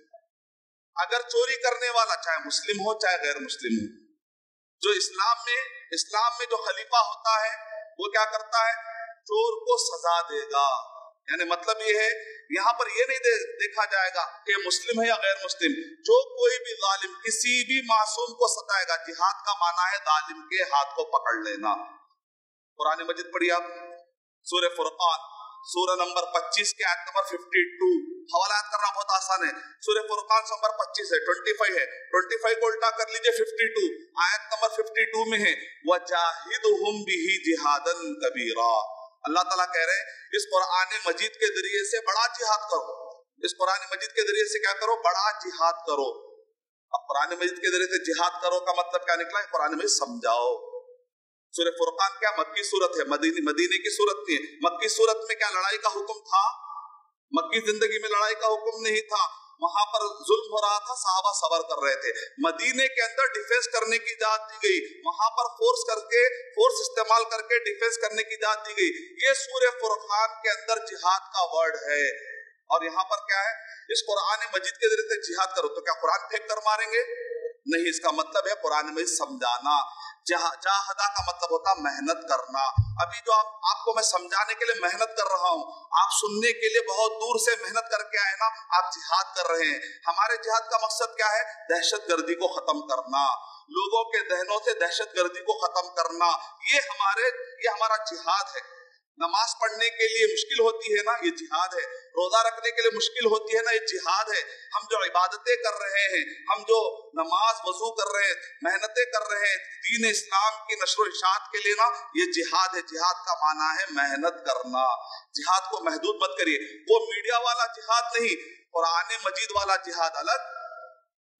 अगर चोरी करने वाला चाहे मुस्लिम हो चाहे गैर मुस्लिम हो, जो इस्लाम में जो खलीफा होता है वो क्या करता है, चोर को सजा देगा। यानी मतलब ये है यहाँ पर ये नहीं देखा जाएगा कि मुस्लिम है या गैर मुस्लिम, जो कोई भी जालिम किसी भी मासूम को सताएगा, जिहाद का माना है जालिम के हाथ को पकड़ लेना। कुरान मजीद पढ़िए आप, सूरह फुरकान सूरह नंबर 25 के आयत नंबर 52, हवाला याद करना बहुत आसान है। सूरह फुरकान नंबर 25 है, 25 है, 25 को उल्टा कर लीजिए 52, आयत नंबर 52 में है वजाहिदहुम बिही जिहादन कबीरा। अल्लाह ताला कह रहे हैं इस कुरान मजीद के जरिए से बड़ा जिहाद करो, इस कुरान मजीद के जरिए से क्या करो, बड़ा जिहाद करो। अब कुरान मजीद के जरिए से जिहाद करो का मतलब क्या निकला है, कुरान मजीद समझाओ। सूरह फुरकान क्या मक्की सूरत है, मदीने की सूरत नहीं है। मक्की सूरत में क्या लड़ाई का हुक्म था? मक्की जिंदगी में लड़ाई का हुक्म नहीं था, वहां पर जुल्म हो रहा था, सहाबा सबर कर रहे थे। मदीने के अंदर डिफेंस करने की इजाजत दी गई, वहां पर फोर्स इस्तेमाल करके डिफेंस करने की इजाजत दी गई। ये सूरह फुरकान के अंदर जिहाद का वर्ड है। और यहाँ पर क्या है, इस कुरान मजीद के जरिए से जिहाद करो। तो क्या कुरान फेंक कर मारेंगे? नहीं, इसका मतलब है कुरान में समझाना। जाहदा का मतलब होता मेहनत करना। अभी जो आपको मैं समझाने के लिए मेहनत कर रहा हूँ, आप सुनने के लिए बहुत दूर से मेहनत करके आए ना, आप जिहाद कर रहे हैं। हमारे जिहाद का मकसद क्या है? दहशतगर्दी को खत्म करना, लोगों के जहनों से दहशतगर्दी को खत्म करना। ये हमारा जिहाद है। नमाज पढ़ने के लिए मुश्किल होती है ना, ये जिहाद है। रोजा रखने के लिए मुश्किल होती है ना, ये जिहाद है। हम जो इबादतें कर रहे हैं, हम जो नमाज वजू कर रहे हैं, मेहनतें कर रहे हैं दीन इस्लाम की नशर इशात के लिए ना, ये जिहाद है। जिहाद का माना है मेहनत करना। जिहाद को महदूद मत करिए। वो मीडिया वाला जिहाद नहीं, कुरान मजीद वाला जिहाद अलग,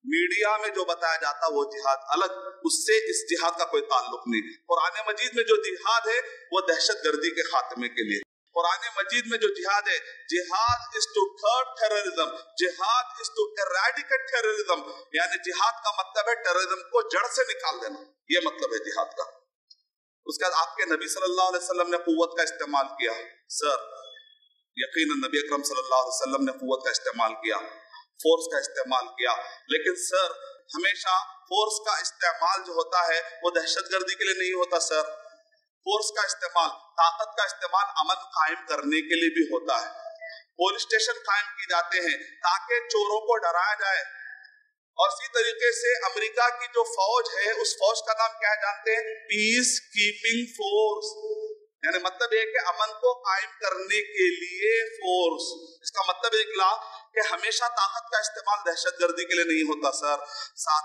मीडिया में जो बताया जाता वो जिहाद अलग, उससे इस जिहाद का कोई ताल्लुक नहीं। कुरान मजीद में जो जिहाद है वो दहशतगर्दी के खात्मे के लिए। कुरान मजीद में जो जिहाद है, जिहाद इज टू कर्ब टेररिज्म, जिहाद इज टू एराडिकेट टेररिज्म। यानी जिहाद का मतलब है टेररिज्म को जड़ से निकाल देना, ये मतलब है जिहाद का। उसके बाद आपके नबी सल्लल्लाहु अलैहि वसल्लम ने कुव्वत का इस्तेमाल किया। सर यकीनन नबी अकरम सल्लल्लाहु अलैहि वसल्लम ने कुव्वत का इस्तेमाल किया, फोर्स का इस्तेमाल किया। लेकिन सर हमेशा फोर्स का इस्तेमाल जो होता है वो दहशतगर्दी के लिए नहीं होता। सर फोर्स का इस्तेमाल, ताकत का इस्तेमाल अमन कायम करने के लिए भी होता है। पुलिस स्टेशन कायम किए जाते हैं ताकि चोरों को डराया जाए। और इसी तरीके से अमेरिका की जो फौज है, उस फौज का नाम क्या जानते हैं? Peace keeping force. यानी मतलब ये कि अमन को कायम करने के लिए फोर्स। इसका मतलब निकला کہ ہمیشہ طاقت کا استعمال دہشت گردی کے لیے نہیں ہوتا سر،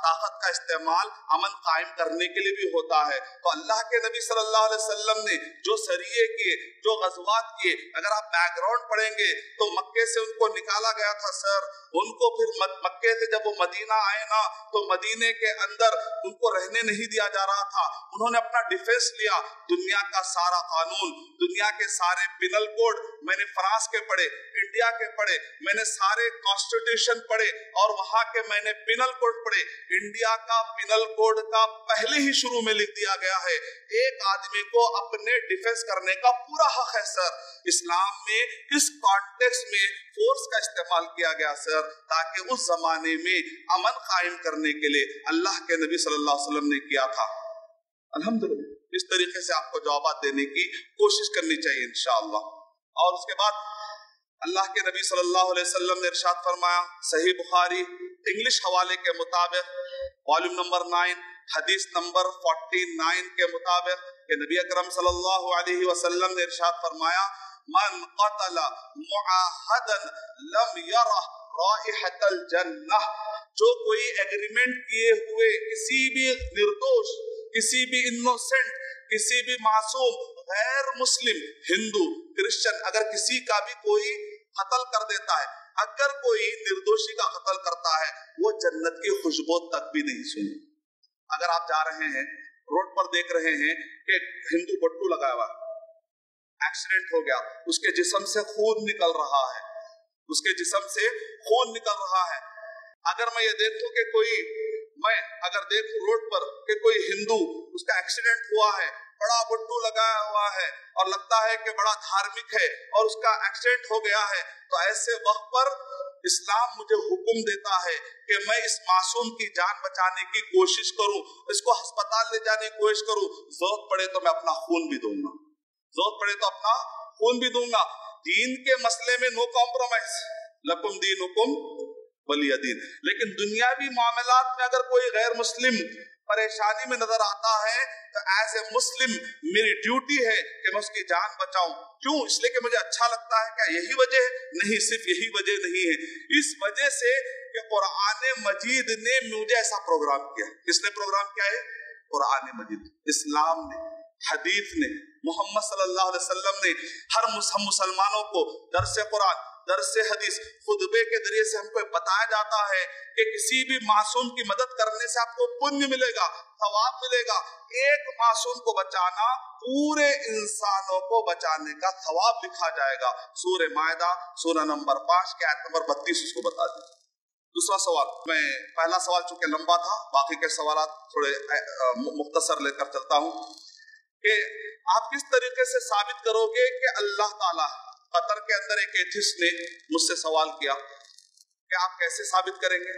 طاقت کا استعمال امن قائم کرنے کے لیے بھی ہوتا ہے۔ تو اللہ کے نبی صلی اللہ علیہ وسلم نے جو سریے کیے، جو غزوات کیے، اگر آپ بیک گراؤنڈ پڑھیں گے تو مکے سے ان کو نکالا گیا تھا سر، ان کو پھر مکے سے جب وہ مدینہ آئے نا تو مدینے کے اندر ان کو رہنے نہیں دیا جا رہا تھا، انہوں نے اپنا ڈیفنس لیا۔ دنیا کا سارا قانون، دنیا کے سارے پینل کوڈ، میں نے فرانس کے پڑھے، انڈیا کے پڑھے، میں نے سارے کانسٹیٹیوشن پڑھے اور وہاں کے میں نے پینل کوڈ پڑھے۔ انڈیا کا پینل کوڈ کا پہلے ہی شروع میں لکھ دیا گیا ہے ایک آدمی کو اپنے ڈیفنس کرنے کا پورا حق ہے سر۔ اسلام میں اس کانٹیکس میں فورس کا استعمال کیا گیا سر، تاکہ اس زمانے میں امن قائم کرنے کے لیے اللہ کے نبی صلی اللہ علیہ وسلم نے کیا تھا۔ الحمدللہ اس طریقے سے آپ کو جوابات دینے کی کوشش کرنی چاہیے انشاءاللہ۔ اور اس کے بعد اللہ کے نبی صلی اللہ علیہ وسلم نے ارشاد فرمایا، صحیح بخاری انگلش حوالے کے مطابق والیوم نمبر 9 حدیث نمبر 49 کے مطابق کہ نبی اکرم صلی اللہ علیہ وسلم نے ارشاد فرمایا، من قتل معاہدا لم یرہ رائحۃ الجنہ، جو کوئی ایگریمنٹ کیے ہوئے کسی بھی نردوش، کسی بھی انوسنٹ، کسی بھی معصوم غیر مسلم، ہندو، کرسچن، اگر کسی کا بھی کوئی قتل کر دیتا ہے، اگر کوئی نردوشی کا قتل کرتا ہے، وہ جنت کی خوشبو تک بھی نہیں سنی۔ اگر آپ جا رہے ہیں روڈ پر دیکھ رہے ہیں کہ ہندو بٹو لگایا ہوا ہے، ایکسیڈنٹ ہو گیا، اس کے جسم سے خون نکل رہا ہے، اس کے جسم سے خون نکل رہا ہے، اگر میں یہ دیکھوں کہ میں اگر دیکھوں روڈ پر کہ کوئی ہندو، اس کا ایکسیڈنٹ ہوا ہے، بڑا بٹو لگایا ہوا ہے اور لگتا ہے کہ بڑا دھارمک ہے اور اس کا ایکسیڈنٹ ہو گیا ہے، تو ایسے وقت پر اسلام مجھے حکم دیتا ہے کہ میں اس معصوم کی جان بچانے کی کوشش کروں، اس کو ہسپتال لے جانے کی کوشش کروں، ضرورت پڑے تو میں اپنا خون بھی دوں گا، ضرورت پڑے تو اپنا خون بھی دوں گا۔ دین کے مسئلے میں نو کمپرومائز، لکم دینکم ولی دین۔ لیکن دنیاوی معاملات میں اگر کوئی غیر مسلم پریشانی میں نظر آتا ہے تو ایز اے مسلم میری ڈیوٹی ہے کہ میں اس کی جان بچاؤں۔ کیوں؟ اس لیے کہ مجھے اچھا لگتا ہے، کیا یہی وجہ ہے؟ نہیں، صرف یہی وجہ نہیں ہے، اس وجہ سے کہ قرآن مجید نے مجھے ایسا پروگرام کیا۔ کس نے پروگرام کیا ہے؟ قرآن مجید، اسلام نے، حدیث نے، محمد صلی اللہ علیہ وسلم نے ہم مسلمانوں کو درس قرآن، درس حدیث، خطبے کے ذریعے سے ہم کو بتایا جاتا ہے کہ کسی بھی معصوم کی مدد کرنے سے آپ کو پنیہ ملے گا، ثواب ملے گا۔ ایک معصوم کو بچانا پورے انسانوں کو بچانے کا ثواب لکھا جائے گا۔ سورہ مائدہ سورہ نمبر 5 کی آیت نمبر 32 اس کو بتا دیجیے۔ دوسرا سوال، میں پہلا سوال چونکہ لمبا تھا، باقی کے سوالات تھوڑے مختصر لے کر چلتا ہوں کہ آپ کس طریقے سے ثابت کرو گے کہ اللہ تعالیٰ، قطر کے اندر ایک ایتھسٹ نے مجھ سے سوال کیا کہ آپ کیسے ثابت کریں گے؟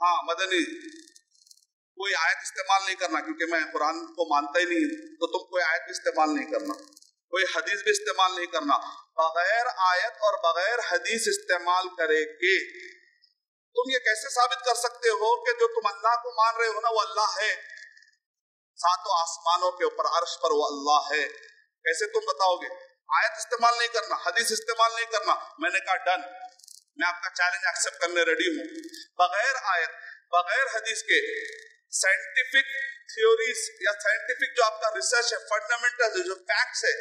ہاں مدنی، کوئی آیت استعمال نہیں کرنا، کیونکہ میں قرآن کو مانتا ہی نہیں ہوں، تو تم کوئی آیت بھی استعمال نہیں کرنا، کوئی حدیث بھی استعمال نہیں کرنا، بغیر آیت اور بغیر حدیث استعمال کرے گے تم یہ کیسے ثابت کر سکتے ہو کہ جو تم اللہ کو مان رہے ہو نا وہ اللہ ہے، ساتوں آسمانوں کے اوپر عرش پر وہ اللہ ہے؟ کیسے تم بتاؤ گے؟ آیت استعمال نہیں کرنا، حدیث استعمال نہیں کرنا۔ میں نے کہا ڈن، میں آپ کا چیلنج ایکسپٹ کرنے ریڈی ہوں۔ بغیر آیت بغیر حدیث کے سائنٹیفک تھیوریز یا سائنٹیفک جو آپ کا ریسرچ ہے، فنڈامنٹل جو فیکٹس ہے،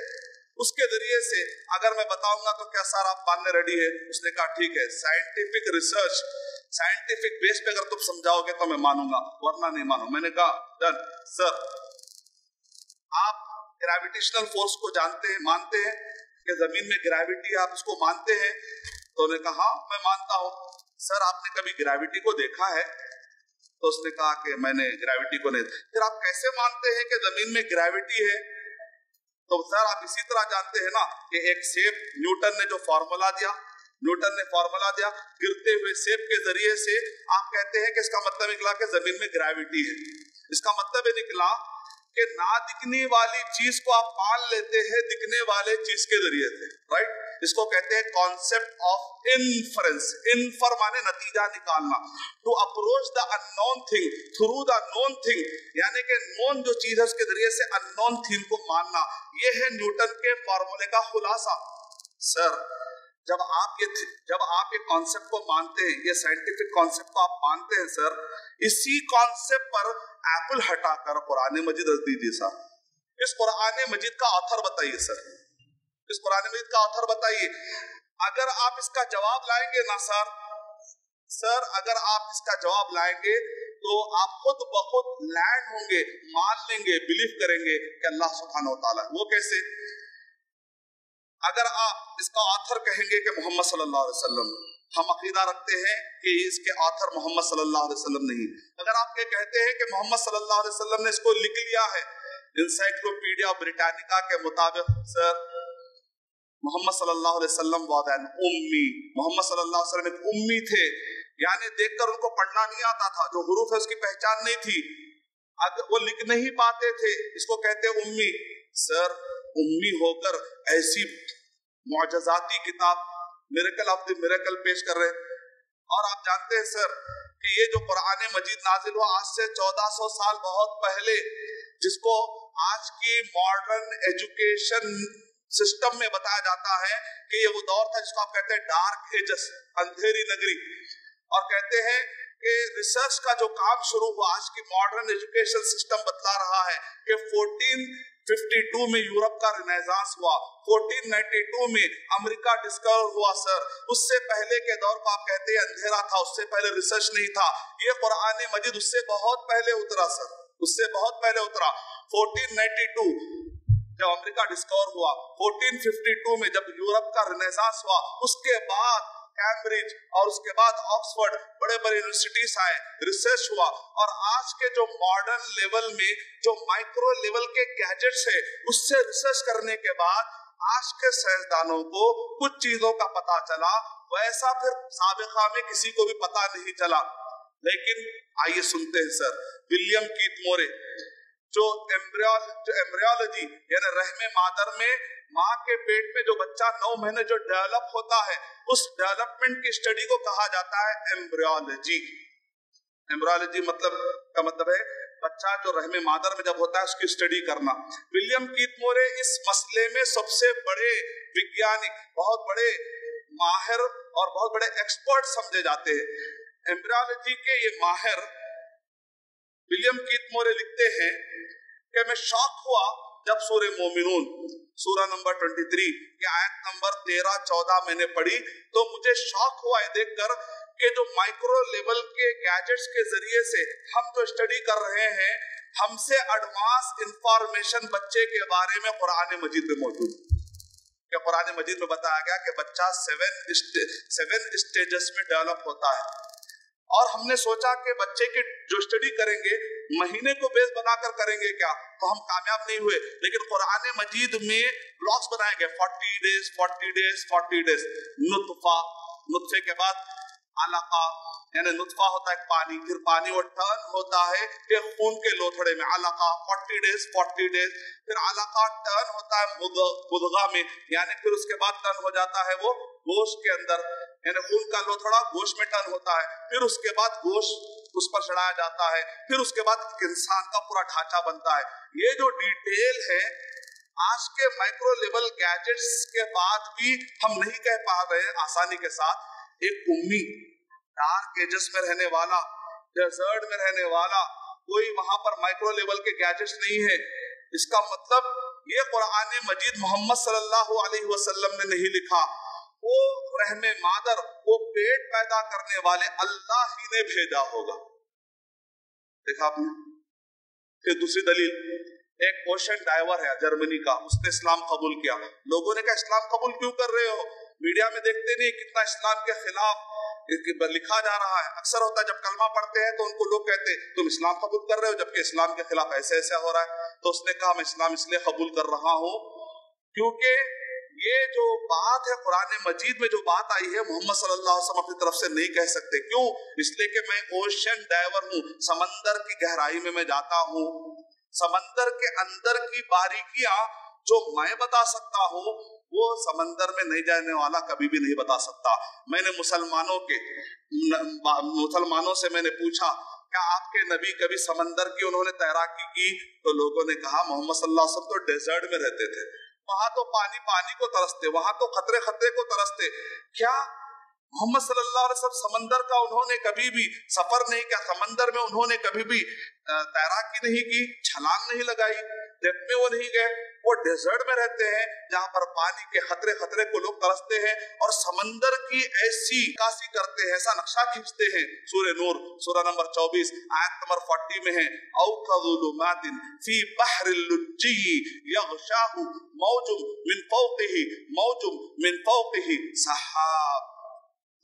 اس کے ذریعے سے اگر میں بتاؤں گا تو کیا سر آپ ماننے ریڈی ہے؟ اس نے کہا ٹھیک ہے، سائنٹیفک ریسرچ، سائنٹیفک بیس پہ اگر تم سمجھاؤ گے تو میں مانوں گا، ورنہ نہیں مانوں۔ میں نے کہا ڈن سر۔ آپ گریویٹیشنل فورس کو جانتے ہیں، مانتے ہیں کہ زمین میں گریویٹی، آپ اس کو مانتے ہیں؟ تو نے کہا ہاں میں مانتا ہوں۔ سر آپ نے کبھی گریویٹی کو دیکھا ہے؟ تو اس نے کہا کہ میں نے گریویٹی کو نہیں۔ پھر آپ کیسے مانتے ہیں کہ زمین میں گریویٹی ہے؟ تو سر آپ اسی طرح جانتے ہیں نا کہ ایک سیب، نیوٹن نے جو فارمولا دیا، گرتے ہوئے سیب کے ذریعے سے آپ کہتے ہیں کہ اس کا مطلب نکلا کہ زمین میں گریویٹی ہے۔ اس کا مطلب یہ نکلا کہ نہ دکھنے والی چیز کو آپ مان لیتے ہیں دکھنے والے چیز کے ذریعے سے، رائٹ؟ اس کو کہتے ہیں کانسیپٹ آف انفرنس۔ انفر مانے نتیجہ نکالنا، to approach the unknown thing through the known thing, یعنی کہ نون جو چیز ہے اس کے ذریعے سے ان نون تھنگ کو ماننا۔ یہ ہے نیوٹن کے فارمولے کا خلاصہ۔ سر जब आप ये कॉन्सेप्ट को मानते हैं, ये साइंटिफिक कॉन्सेप्ट को आप मानते हैं सर, इसी कॉन्सेप्ट पर एप्पल हटाकर कुरान मजीद रख दीजिए सर। इस कुरान मजीद का ऑथर बताइए सर, इस कुरान मजीद का ऑथर बताइए। अगर आप इसका जवाब लाएंगे ना सर, अगर आप इसका जवाब लाएंगे तो आप खुद बखुद लैंड होंगे, मान लेंगे, बिलीव करेंगे कि अल्लाह सुब्हानहू व तआला। वो कैसे? अगर आप इसका ऑथर कहेंगे कि मोहम्मद सल्लल्लाहु अलैहि वसल्लम, हम अकीदा रखते हैं कि इसके ऑथर मोहम्मद सल्लल्लाहु अलैहि वसल्लम नहीं। अगर आप ये कहते हैं कि मोहम्मद सल्लल्लाहु अलैहि वसल्लम ने इसको लिख लिया है, इंसाइक्लोपीडिया ब्रिटानिका के मुताबिक सर, मोहम्मद सल्लल्लाहु अलैहि वसल्लम वाद एन उम्मी, मोहम्मद सल्लल्लाहु अलैहि वसल्लम एक उम्मी थे, यानी देखकर उनको पढ़ना नहीं आता था, जो हुरूफ है उसकी पहचान नहीं थी, अगर वो लिख नहीं पाते थे, इसको कहते उम्मी। सर, उम्मी होकर ऐसी मुअजिज़ाती किताब मिरेकल ऑफ द मिरेकल पेश कर रहे। और आप जानते हैं सर कि ये जो कुरान मजीद नाजिल हुआ आज से 1400 साल बहुत पहले, जिसको आज की मॉडर्न एजुकेशन सिस्टम में बताया जाता है कि ये वो दौर था जिसको आप कहते हैं डार्क एजेस, अंधेरी नगरी, और कहते हैं कि रिसर्च का जो काम शुरू हुआ, आज की मॉडर्न एजुकेशन सिस्टम बतला रहा है कि 1452 में यूरोप का रिनेसांस हुआ, 1492 में अमेरिका डिस्कवर हुआ सर। उससे पहले के दौर को आप कहते हैं अंधेरा था, उससे पहले रिसर्च नहीं था। ये कुरान मजीद उससे बहुत पहले उतरा सर, उससे बहुत पहले उतरा। 1492 जब अमेरिका डिस्कवर हुआ, 1452 में जब यूरोप का रिनेसांस हुआ, उसके बाद कैम्ब्रिज और उसके बाद ऑक्सफोर्ड, बड़े बड़े यूनिवर्सिटीज आए, रिसर्च हुआ, और आज के जो मॉडर्न लेवल में जो माइक्रो लेवल के गैजेट्स है, उससे रिसर्च करने के बाद आज के साइंसदानों को कुछ चीजों का पता चला, वैसा फिर साबिका में किसी को भी पता नहीं चला। लेकिन आइए सुनते हैं सर, विलियम कीथ मोरे जो एम्ब्रियोलॉजी यानी रहमे मादर में माँ के पेट में जो बच्चा 9 महीने जो डेवलप होता है, उस डेवलपमेंट की स्टडी को कहा जाता है एम्ब्रियोलॉजी। एम्ब्रियोलॉजी का मतलब है बच्चा जो रहमे मादर में जब होता है उसकी स्टडी करना। विलियम कीथ मोरे इस मसले में सबसे बड़े वैज्ञानिक, बहुत बड़े माहिर और बहुत बड़े एक्सपर्ट समझे जाते हैं। एम्ब्रियोलॉजी के ये माहिर विलियम कीथ मोरे लिखते हैं कि मैं शॉक हुआ जब सूरह मोमिनून सूरा नंबर 23 की आयत नंबर 13-14 मैंने पढ़ी, तो मुझे शॉक हुआ देखकर कि जो माइक्रो लेवल के गैजेट्स के जरिए से हम जो स्टडी कर रहे हैं, हमसे एडवांस इंफॉर्मेशन बच्चे के बारे में कुरान मजीद में मौजूद है। कुरान मजीद में बताया गया कि बच्चा 7 स्टेजेस में डेवलप होता है, और हमने सोचा कि बच्चे की जो स्टडी करेंगे महीने को बेस बनाकर करेंगे क्या, तो हम कामयाब नहीं हुए। लेकिन कुरान मजीद में ब्लॉक्स बनाए गए, 40 डेज 40 डेज 40 डेज, नुत्फा, नुत्फे के बाद अलका, यानी नुत्फा होता है पानी, फिर पानी वो टर्न होता है कि खून के लोथड़े में, अलका 40 डेज 40 डेज, फिर अलका टर्न होता है मुदगा में, यानी फिर उसके बाद टर्न हो जाता है वो गोश्त के अंदर, यानी खून का लोथड़ा गोश्त में टर्न होता है, फिर उसके बाद गोश्त उस पर चढ़ाया जाता है, फिर उसके बाद इंसान का पूरा ढांचा बनता है। ये जो डिटेल है आज के माइक्रो लेवल गैजेट्स के बाद भी हम नहीं कह पा रहे हैं आसानी के साथ, एक उम्मी डार्क एजेस में रहने वाला, डेजर्ट में रहने वाला, कोई वहां पर माइक्रो लेवल के गैजेट्स नहीं है। इसका मतलब ये कुरान मजीद मोहम्मद सल्लल्लाहु अलैहि वसल्लम ने नहीं लिखा, वो रहमे मादर, वो पेट पैदा करने वाले अल्लाह ही ने भेजा होगा। देखा आपने। फिर दूसरी दलील, एक ओशन डाइवर है जर्मनी का, उसने इस्लाम कबूल किया। लोगों ने कहा इस्लाम कबूल क्यों कर रहे हो, मीडिया में देखते नहीं कितना इस्लाम के खिलाफ लिखा जा रहा है। अक्सर होता है जब कलमा पढ़ते हैं तो उनको लोग कहते हैं तुम इस्लाम कबूल कर रहे हो, जबकि इस्लाम के खिलाफ ऐसे ऐसा हो रहा है। तो उसने कहा मैं इस्लाम इसलिए कबूल कर रहा हूँ क्योंकि ये जो बात है कुरान मजीद में जो बात आई है मोहम्मद सल्लल्लाहु अलैहि वसल्लम अपनी तरफ से नहीं कह सकते। क्यों? इसलिए कि मैं ओशन डाइवर हूँ, समंदर की गहराई में मैं जाता हूँ, समंदर के अंदर की बारीकियां जो मैं बता सकता हूँ वो समंदर में नहीं जाने वाला कभी भी नहीं बता सकता। मैंने मुसलमानों से मैंने पूछा क्या आपके नबी कभी समंदर की उन्होंने तैराकी की, तो लोगों ने कहा मोहम्मद सल्लल्लाहु अलैहि वसल्लम तो डेजर्ट में रहते थे वहां तो पानी को तरसते, वहां तो खतरे को तरसते। क्या मोहम्मद सल्लल्लाहु अलैहि वसल्लम समंदर का उन्होंने कभी भी सफर नहीं किया? समंदर में उन्होंने कभी भी तैराकी नहीं की, छलांग नहीं लगाई, डेप में वो नहीं गए। वो डेजर्ट में रहते हैं जहां पर पानी के खतरे को लोग तरसते हैं और समंदर की ऐसी काशी करते हैं, ऐसा नक्शा खींचते हैं। सूरह नूर सूरह नंबर 24 आयत नंबर 40 में है, औ कज़ुलुमातिन फी बहरिल लुज्जी यग़शाहु मौजुम मिन फौक़िही सहाब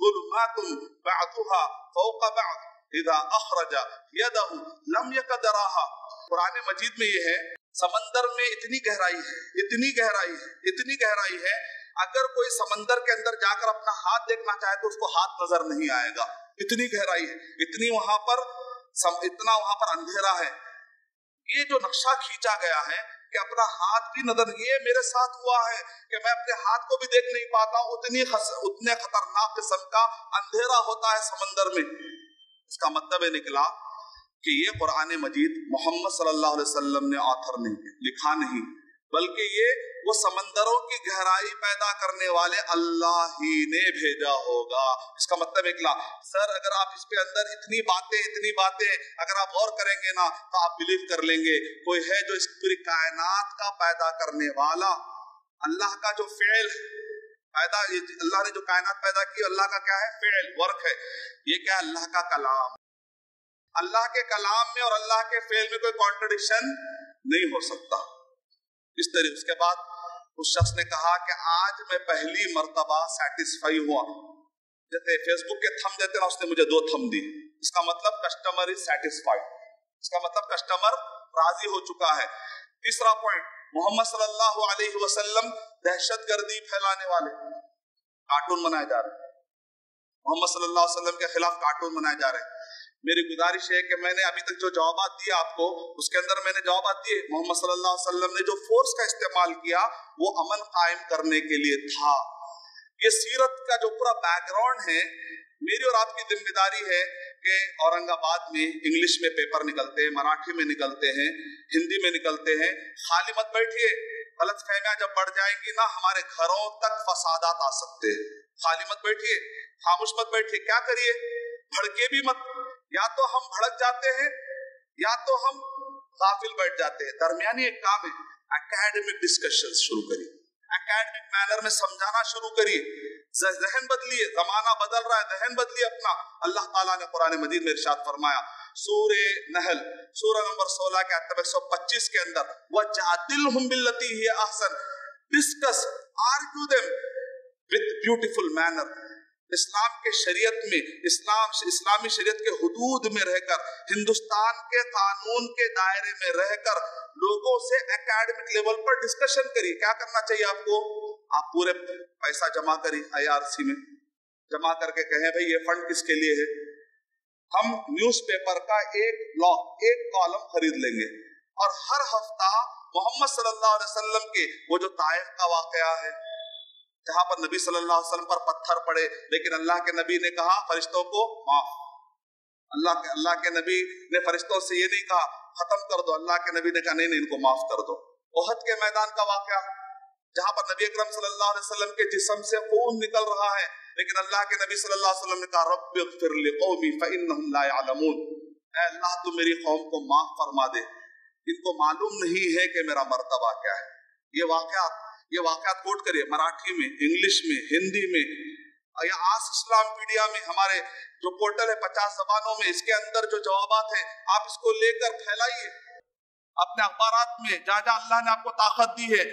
ज़ुलुमातुन बअदुहा फ़ौक़ बअद इज़ा अख़रजा यदहु लम यक़दरहा। कुरान मजीद में ये है, समंदर में इतनी गहराई है, अगर कोई समंदर के अंदर जाकर अपना हाथ देखना चाहे तो उसको हाथ नजर नहीं आएगा। इतनी गहराई है, इतना वहां पर अंधेरा है। ये जो नक्शा खींचा गया है कि अपना हाथ भी नजर, ये मेरे साथ हुआ है कि मैं अपने हाथ को भी देख नहीं पाता हूं, उतने खतरनाक किस्म का अंधेरा होता है समंदर में। इसका मतलब ये निकला कि ये कुरान मजीद मोहम्मद सल्लल्लाहु अलैहि वसल्लम ने ऑथर नहीं लिखा नहीं, बल्कि ये वो समंदरों की गहराई पैदा करने वाले अल्लाह ही ने भेजा होगा। इसका मतलब निकला, सर अगर आप इस पे अंदर इतनी बातें अगर आप गौर करेंगे ना तो आप बिलीव कर लेंगे कोई है जो इस पूरी कायनात का पैदा करने वाला। अल्लाह का जो फेल पैदा, अल्लाह ने जो कायनात पैदा की, अल्लाह का क्या है? फेल, वर्क है। ये क्या? अल्लाह का कलाम। अल्लाह के कलाम में और अल्लाह के फेल में कोई कॉन्ट्रडिक्शन नहीं हो सकता। इस तरीके उसके बाद उस शख्स ने कहा कि आज मैं पहली मर्तबा सेटिस्फाई हुआ। जैसे फेसबुक के थंब देते ना, उसने मुझे 2 थंब दी। इसका मतलब कस्टमर इज सेटिस्फाइड, इसका मतलब कस्टमर राजी हो चुका है। तीसरा पॉइंट, मोहम्मद सल्लल्लाहु अलैहि वसल्लम दहशतगर्दी फैलाने वाले, कार्टून बनाए जा रहे हैं। मोहम्मद सल्लल्लाहु अलैहि वसल्लम के खिलाफ कार्टून बनाए जा रहे हैं। मेरी गुजारिश है कि मैंने अभी तक जो जवाबात दिए आपको, उसके अंदर मैंने जवाबात दिए मोहम्मद सल्लल्लाहु अलैहि वसल्लम ने जो फोर्स का इस्तेमाल किया वो अमन कायम करने के लिए था। ये सीरत का जो पूरा बैकग्राउंड है, मेरी और आपकी जिम्मेदारी है कि औरंगाबाद में इंग्लिश में पेपर निकलते हैं, मराठी में निकलते हैं, हिंदी में निकलते हैं। खाली मत बैठिए, गलतफहमियां जब बढ़ जाएंगी ना, हमारे घरों तक फसादात आ सकते हैं। खाली मत बैठिए, खामोश मत बैठिए। क्या करिए? भड़के भी मत। या तो हम भड़क जाते हैं या तो हम गाफिल बैठ जाते हैं। दरमियानी एक काम है, एकेडमिक डिस्कशन शुरू करिए, एकेडमिक मैनर में समझाना शुरू करिए। जहन बदलिए, जमाना बदल रहा है, जहन बदलिए अपना। अल्लाह ताला ने कुरान मजीद में इरशाद फरमाया, सूरे नहल सूरह नंबर 16 के आयत 125 के अंदर, वजादिलहुम बिल्लती हिय अहसन, discuss, argue them with beautiful manner. इस्लाम के शरीयत में, इस्लामी शरीयत के हुदूद में रहकर, हिंदुस्तान के कानून के दायरे में रहकर लोगों से एकेडमिक लेवल पर डिस्कशन करिए। क्या करना चाहिए आपको? आप पूरे पैसा जमा करिए, IRC में जमा करके कहें भाई ये फंड किसके लिए है। हम न्यूज़पेपर का एक कॉलम खरीद लेंगे और हर हफ्ता मोहम्मद सल्लल्लाहु अलैहि वसल्लम के वो जो ताइफ का वाकया है, जहां पर नबी सल्लल्लाहु अलैहि वसल्लम पर पत्थर पड़े, लेकिन अल्लाह के नबी ने कहा फरिश्तों को माफ। अल्लाह के नबी ने फरिश्तों से ये नहीं कहा खत्म कर दो, अल्लाह के नबी ने कहा नहीं इनको माफ कर दो। ओहद के मैदान का वाकया, जहां पर नबी अकरम सल्लल्लाहु अलैहि वसल्लम के जिस्म से खून निकल रहा है, लेकिन अल्लाह के नबी सल्लल्लाहु अलैहि वसल्लम ने कहा रब्बिग़फिर लिक़ौमी फ़इन्नहुम ला यअलमून, ऐ अल्लाह तू मेरी कौम को माफ फरमा दे, इनको मालूम नहीं है कि मेरा मर्तबा क्या है। ये वाकयात कोट करिए, मराठी में, इंग्लिश में, हिंदी में, या आस इस्लाम मीडिया में, हमारे जो पोर्टल है 50 ज़बानों में, इसके अंदर जो जवाबात है आप इसको लेकर फैलाइए अपने अखबारात में, जहाँ जहाँ अल्लाह ने आपको ताकत दी है।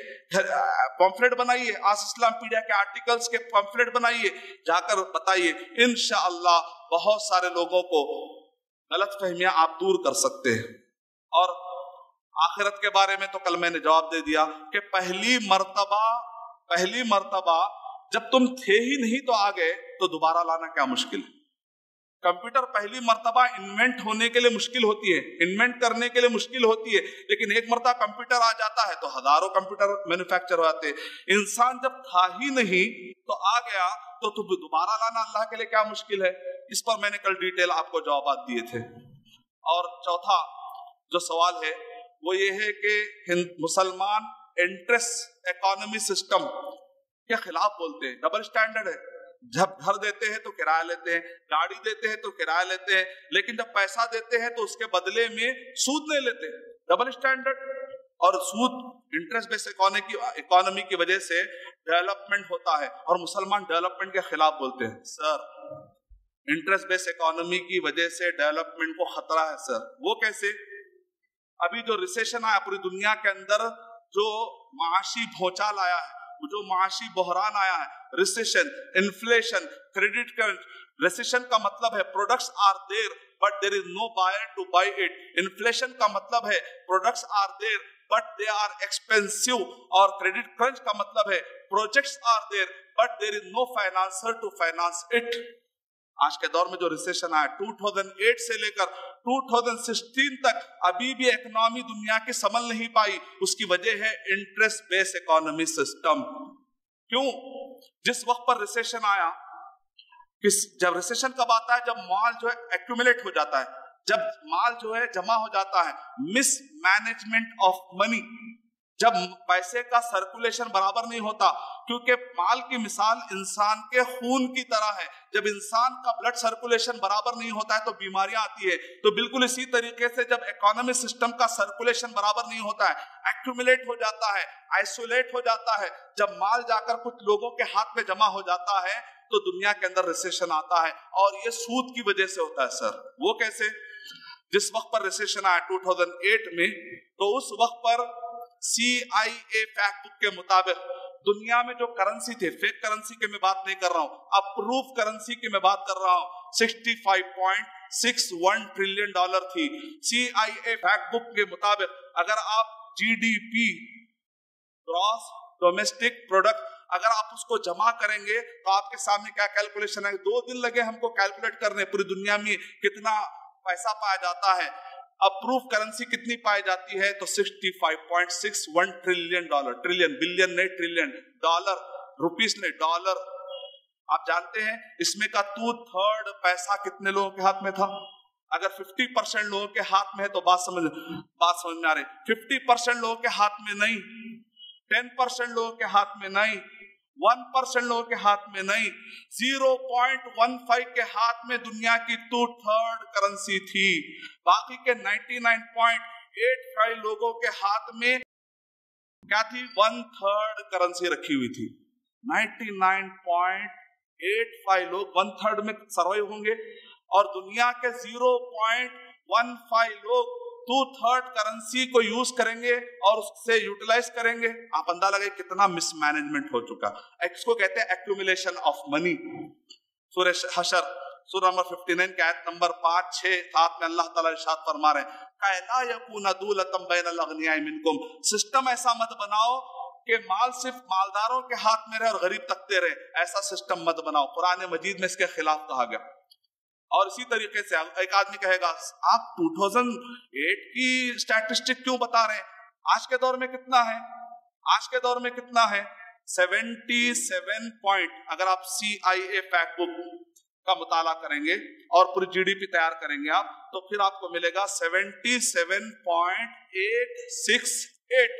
पम्फलेट बनाइए, आस इस्लाम मीडिया के आर्टिकल्स के पम्फलेट बनाइए, जाकर बताइए। इंशाअल्लाह बहुत सारे लोगों को गलतफहमियां आप दूर कर सकते हैं। और आखिरत के बारे में तो कल मैंने जवाब दे दिया कि पहली मर्तबा जब तुम थे ही नहीं तो आ गए, तो दोबारा लाना क्या मुश्किल है। कंप्यूटर पहली मर्तबा इन्वेंट होने के लिए मुश्किल होती है, इन्वेंट करने के लिए मुश्किल होती है, लेकिन एक मर्तबा कंप्यूटर आ जाता है तो हजारों कंप्यूटर मैन्युफैक्चर हो जाते हैं। इंसान जब था ही नहीं तो आ गया, तो दोबारा लाना अल्लाह के लिए क्या मुश्किल है। इस पर मैंने कल डिटेल आपको जवाब दिए थे। और चौथा जो सवाल है वो ये है कि मुसलमान इंटरेस्ट इकोनॉमी सिस्टम के खिलाफ बोलते हैं। डबल स्टैंडर्ड है, जब घर देते हैं तो किराया लेते हैं, गाड़ी देते हैं तो किराया लेते हैं, लेकिन जब पैसा देते हैं तो उसके बदले में सूद नहीं लेते। डबल स्टैंडर्ड और सूद, इंटरेस्ट बेस्ड इकोनॉमी की वजह से डेवलपमेंट होता है और मुसलमान डेवलपमेंट के खिलाफ बोलते हैं। सर, इंटरेस्ट बेस्ड इकोनॉमी की वजह से डेवलपमेंट को खतरा है सर। वो कैसे? अभी जो रिसेशन आया पूरी दुनिया के अंदर, जो माशी भूचाल आया है, जो माशी बहरान आया है, recession, inflation, credit crunch. Recession का मतलब है products are there but there is no buyer to buy it. Inflation का मतलब है products are there but they are expensive. और क्रेडिट क्रंच का मतलब है projects are there but there is no financer to finance it. आज के दौर में जो रिसेशन आया 2008 से लेकर 2016 तक, अभी भी इकोनॉमी दुनिया की संभल नहीं पाई। उसकी वजह है इंटरेस्ट बेस्ड इकोनॉमी सिस्टम। क्यों? जिस वक्त पर रिसेशन आया, जब रिसेशन कब आता है? जब माल जो है एक्यूमुलेट हो जाता है, जब माल जो है जमा हो जाता है, मिस मैनेजमेंट ऑफ मनी, जब पैसे का सर्कुलेशन बराबर नहीं होता। क्योंकि माल की मिसाल इंसान के खून की तरह है, जब इंसान का ब्लड सर्कुलेशन बराबर नहीं होता है तो बीमारियां आती है। तो बिल्कुल इसी तरीके से जब इकोनॉमिक सिस्टम का सर्कुलेशन बराबर नहीं होता है, एक्यूमुलेट हो जाता है, आइसोलेट हो जाता है, जब माल जाकर कुछ लोगों के हाथ में जमा हो जाता है तो दुनिया के अंदर रिसेशन आता है। और ये सूद की वजह से होता है सर। वो कैसे? जिस वक्त पर रिसेशन आया 2008 में, तो उस वक्त पर CIA फैक्ट बुक के मुताबिक दुनिया में जो करेंसी थे, फेक करेंसी की मैं बात नहीं कर रहा हूं, अप्रूव करेंसी की मैं बात कर रहा हूं, 65.61 ट्रिलियन डॉलर थी। CIA फैक्ट बुक के मुताबिक अगर आप GDP, ग्रॉस डोमेस्टिक प्रोडक्ट, अगर आप उसको जमा करेंगे तो आपके सामने क्या कैलकुलेशन है। 2 दिन लगे हमको कैलकुलेट करने पूरी दुनिया में कितना पैसा पाया जाता है। अप्रूव करेंसी कितनी पाई जाती है? तो 65.61 ट्रिलियन डॉलर, ट्रिलियन, बिलियन नहीं ट्रिलियन, डॉलर, रुपीस नहीं डॉलर। आप जानते हैं इसमें का 2/3 पैसा कितने लोगों के हाथ में था? अगर 50% लोगों के हाथ में है तो बात समझ में आ रही। 50% लोगों के हाथ में नहीं, 10% लोगों के हाथ में नहीं, 1% लोगों के हाथ में नहीं, 0.15 के हाथ में दुनिया की 2/3 करेंसी थी। बाकी के 99.85 लोगों के हाथ में क्या थी? 1/3 करेंसी रखी हुई थी। 99.85 लोग 1/3 में सर्वाइव होंगे और दुनिया के 0.15 लोग 2/3 करेंसी को यूज करेंगे और उससे यूटिलाइज करेंगे। आप अंदाजा लगाइए कितना मिसमैनेजमेंट हो चुका। इसको कहते हैं एक्यूमुलेशन ऑफ मनी। सूरह हशर सूरह नंबर 59 के आयत नंबर 5, 6, 7 में अल्लाह ताला इरशाद फरमा रहे हैं, ला यकून दूलतम बैनल अगनिया मिनकुम। सिस्टम ऐसा मत बनाओ कि माल सिर्फ मालदारों के हाथ में रहे और गरीब तकते रहे। ऐसा सिस्टम मत बनाओ। कुरान मजीद में इसके खिलाफ कहा गया। और इसी तरीके से एक आदमी कहेगा आप 2008 की स्टैटिस्टिक क्यों बता रहे हैं? आज के दौर में कितना है? आज के दौर में कितना है? 77 पॉइंट। अगर आप CIA फैक्ट बुक का मुताला करेंगे और पूरी GDP तैयार करेंगे आप, तो फिर आपको मिलेगा 77.868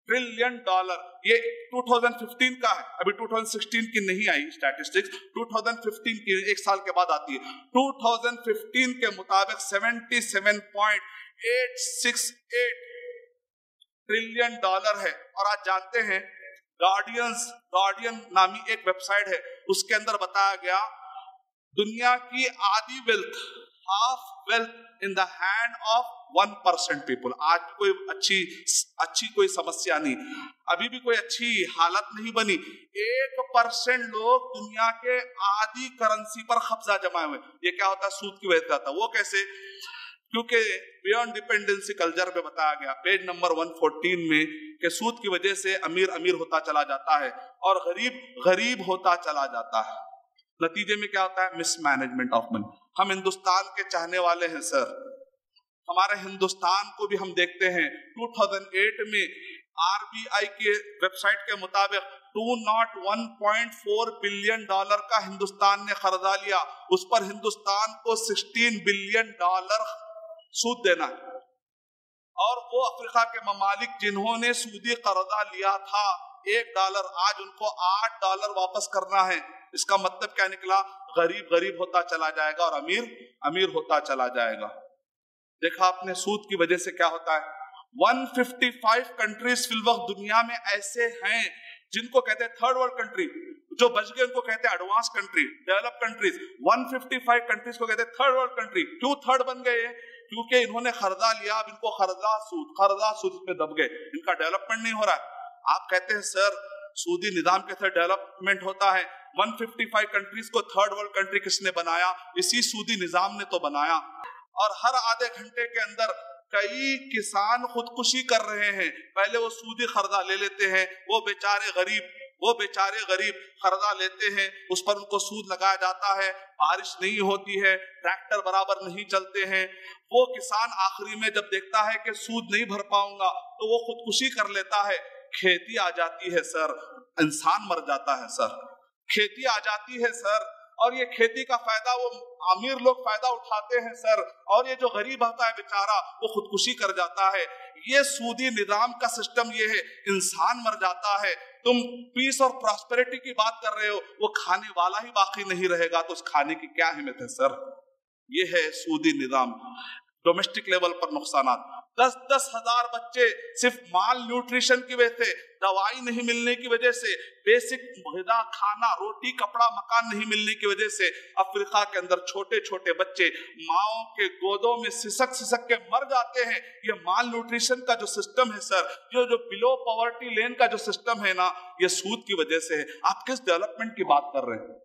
ट्रिलियन डॉलर। ये 2015 का है, अभी 2016 की नहीं आई स्टैटिस्टिक्स, 2015 की एक साल के बाद आती है। 2015 के मुताबिक 77.868 ट्रिलियन डॉलर है। और आज जानते हैं गार्डियन नामी एक वेबसाइट है, उसके अंदर बताया गया दुनिया की आधी wealth, half wealth in the hand of 1% people. आज भी कोई अच्छी कोई समस्या नहीं, अभी भी कोई अच्छी हालत नहीं बनी। 1% लोग दुनिया के आधी करेंसी पर कब्जा जमाए हुए। ये क्या होता है? सूद की वजह से आता है। वो कैसे? क्योंकि बियॉन्ड डिपेंडेंसी कल्चर में बताया गया पेज नंबर 114 में कि सूद की वजह से अमीर अमीर होता चला जाता है और गरीब गरीब होता चला जाता है। नतीजे में क्या होता है? Mismanagement of money. हम हिंदुस्तान के चाहने वाले हैं सर, हमारे हिंदुस्तान को भी हम देखते हैं। 2008 में RBI के वेबसाइट के मुताबिक 201.4 बिलियन डॉलर का हिंदुस्तान ने कर्जा लिया। उस पर हिंदुस्तान को 16 बिलियन डॉलर सूद देना है। اور وہ افریقہ کے ممالک جنہوں نے سودی قرضہ لیا تھا $1، آج ان کو $8 واپس کرنا ہے. اس کا مطلب کیا نکلا؟ غریب غریب ہوتا چلا جائے گا اور امیر امیر ہوتا چلا جائے گا. دیکھا آپ نے سود کی وجہ سے کیا ہوتا ہے. 155 کنٹریز فی الوقت دنیا میں ایسے ہیں جن کو کہتے ہیں تھرڈ ورلڈ کنٹری. جو بچ گئے ان کو کہتے ہیں advance country, develop countries. 155 countries کو کہتے ہیں تھرڈ ورلڈ کنٹری. کیوں تھرڈ بن گئے؟ کیونکہ انہوں نے قرضہ لیا، اب ان کو قرضہ سود پہ دب گئے، ان کا ڈیولپمنٹ نہیں ہو رہا ہے. آپ کہتے ہیں سر سودی نظام کے تحت ڈیولپمنٹ ہوتا ہے. 155 کنٹریز کو تھرڈ ورلڈ کنٹری کس نے بنایا؟ اسی سودی نظام نے تو بنایا. اور ہر آدھے گھنٹے کے اندر کئی کسان خودکشی کر رہے ہیں. پہلے وہ سودی قرضہ لے لیتے ہیں، وہ بیچارے غریب قرضہ لیتے ہیں، اس پر ان کو سود لگایا جاتا ہے، بارش نہیں ہوتی ہے، ٹریکٹر برابر نہیں چلتے ہیں. وہ کسان آخری میں جب دیکھتا ہے کہ سود نہیں بھر پاؤں گا تو وہ خودکشی کر لیتا ہے. کھیتی آ جاتی ہے سر، انسان مر جاتا ہے سر. کھیتی آ جاتی ہے سر، اور یہ کھیتی کا فائدہ وہ امیر لوگ فائدہ اٹھاتے ہیں سر، اور یہ جو غریب ہوتا ہے بیچارہ وہ خودکشی کر جاتا ہے. یہ سودی نظام کا سسٹم یہ ہے، انسان مر جاتا ہے. تم پیس اور پراسپیرٹی کی بات کر رہے ہو، وہ کھانے والا ہی باقی نہیں رہے گا تو اس کھانے کی کیا اہمیت ہے سر؟ یہ ہے سودی نظام. ڈومیسٹک لیول پر نقصانات. 10 ہزار بچے صرف مال نیوٹریشن کی وجہ سے، دوائی نہیں ملنے کی وجہ سے، بیسک غذا کھانا روٹی کپڑا مکان نہیں ملنے کی وجہ سے افریقہ کے اندر چھوٹے چھوٹے بچے ماؤں کے گودوں میں سسک کے مر جاتے ہیں. یہ مال نیوٹریشن کا جو سسٹم ہے سر، یہ جو بلو پاورٹی لین کا جو سسٹم ہے نا، یہ سود کی وجہ سے ہے. آپ کس ڈیولپمنٹ کی بات کر رہے ہیں؟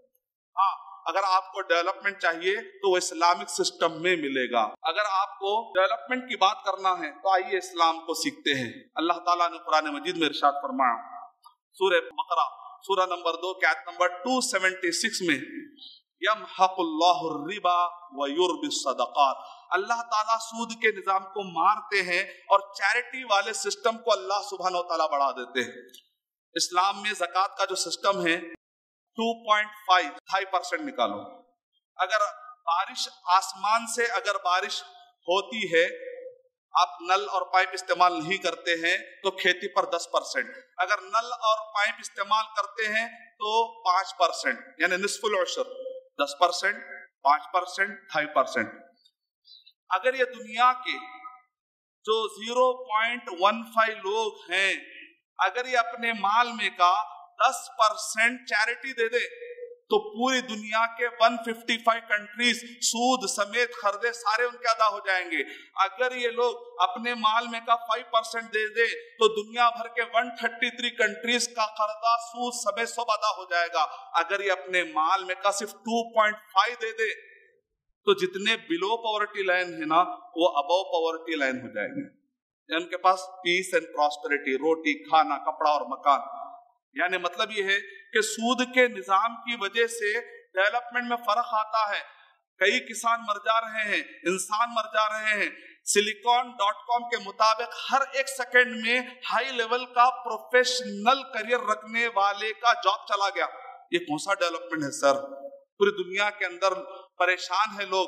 ہاں، اگر آپ کو ڈیولپمنٹ چاہیے تو وہ اسلامک سسٹم میں ملے گا. اگر آپ کو ڈیولپمنٹ کی بات کرنا ہے تو آئیے اسلام کو سیکھتے ہیں. اللہ تعالیٰ نے قرآن مجید میں ارشاد فرمایا، سورہ بقرہ سورہ نمبر 2 کی آیت نمبر 276 میں، یمحق اللہ الربا ویربی الصدقات. اللہ تعالیٰ سود کے نظام کو مارتے ہیں اور چیریٹی والے سسٹم کو اللہ سبحانہ و تعالیٰ بڑھا دیتے ہیں. اسلام میں زکوٰۃ کا جو سسٹم ہے 2.5% نکالو. اگر بارش آسمان سے اگر بارش ہوتی ہے، آپ نل اور پائپ استعمال نہیں کرتے ہیں تو کھیتی پر 10%. اگر نل اور پائپ استعمال کرتے ہیں تو 5%، یعنی نصف العشر. 10%، 5%، 2.5%. اگر یہ دنیا کے جو 0.15 لوگ ہیں، اگر یہ اپنے مال میں کا 10% چیریٹی دے دے تو پوری دنیا کے 155 کنٹریز سود سمیت قرضے سارے ان کے ادا ہو جائیں گے. اگر یہ لوگ اپنے مال میں کا 5% دے دے تو دنیا بھر کے 133 کنٹریز کا قرضہ سود سمیت سب ادا ہو جائے گا. اگر یہ اپنے مال میں کا صرف 2.5 دے دے تو جتنے بلو پاورٹی لائن ہے نا وہ ابو پاورٹی لائن ہو جائیں گے. ان کے پاس پیس اینڈ پراسپیرٹی، روٹی کھانا کپڑا اور مکان. یعنی مطلب یہ ہے کہ سود کے نظام کی وجہ سے ڈیولپمنٹ میں فرق آتا ہے. کئی کسان مر جا رہے ہیں، انسان مر جا رہے ہیں. silicon.com کے مطابق ہر 1 سیکنڈ میں ہائی لیول کا پروفیشنل کریئر رکھنے والے کا جاب چلا گیا. یہ کون سا ڈیولپمنٹ ہے سر؟ پوری دنیا کے اندر پریشان ہے لوگ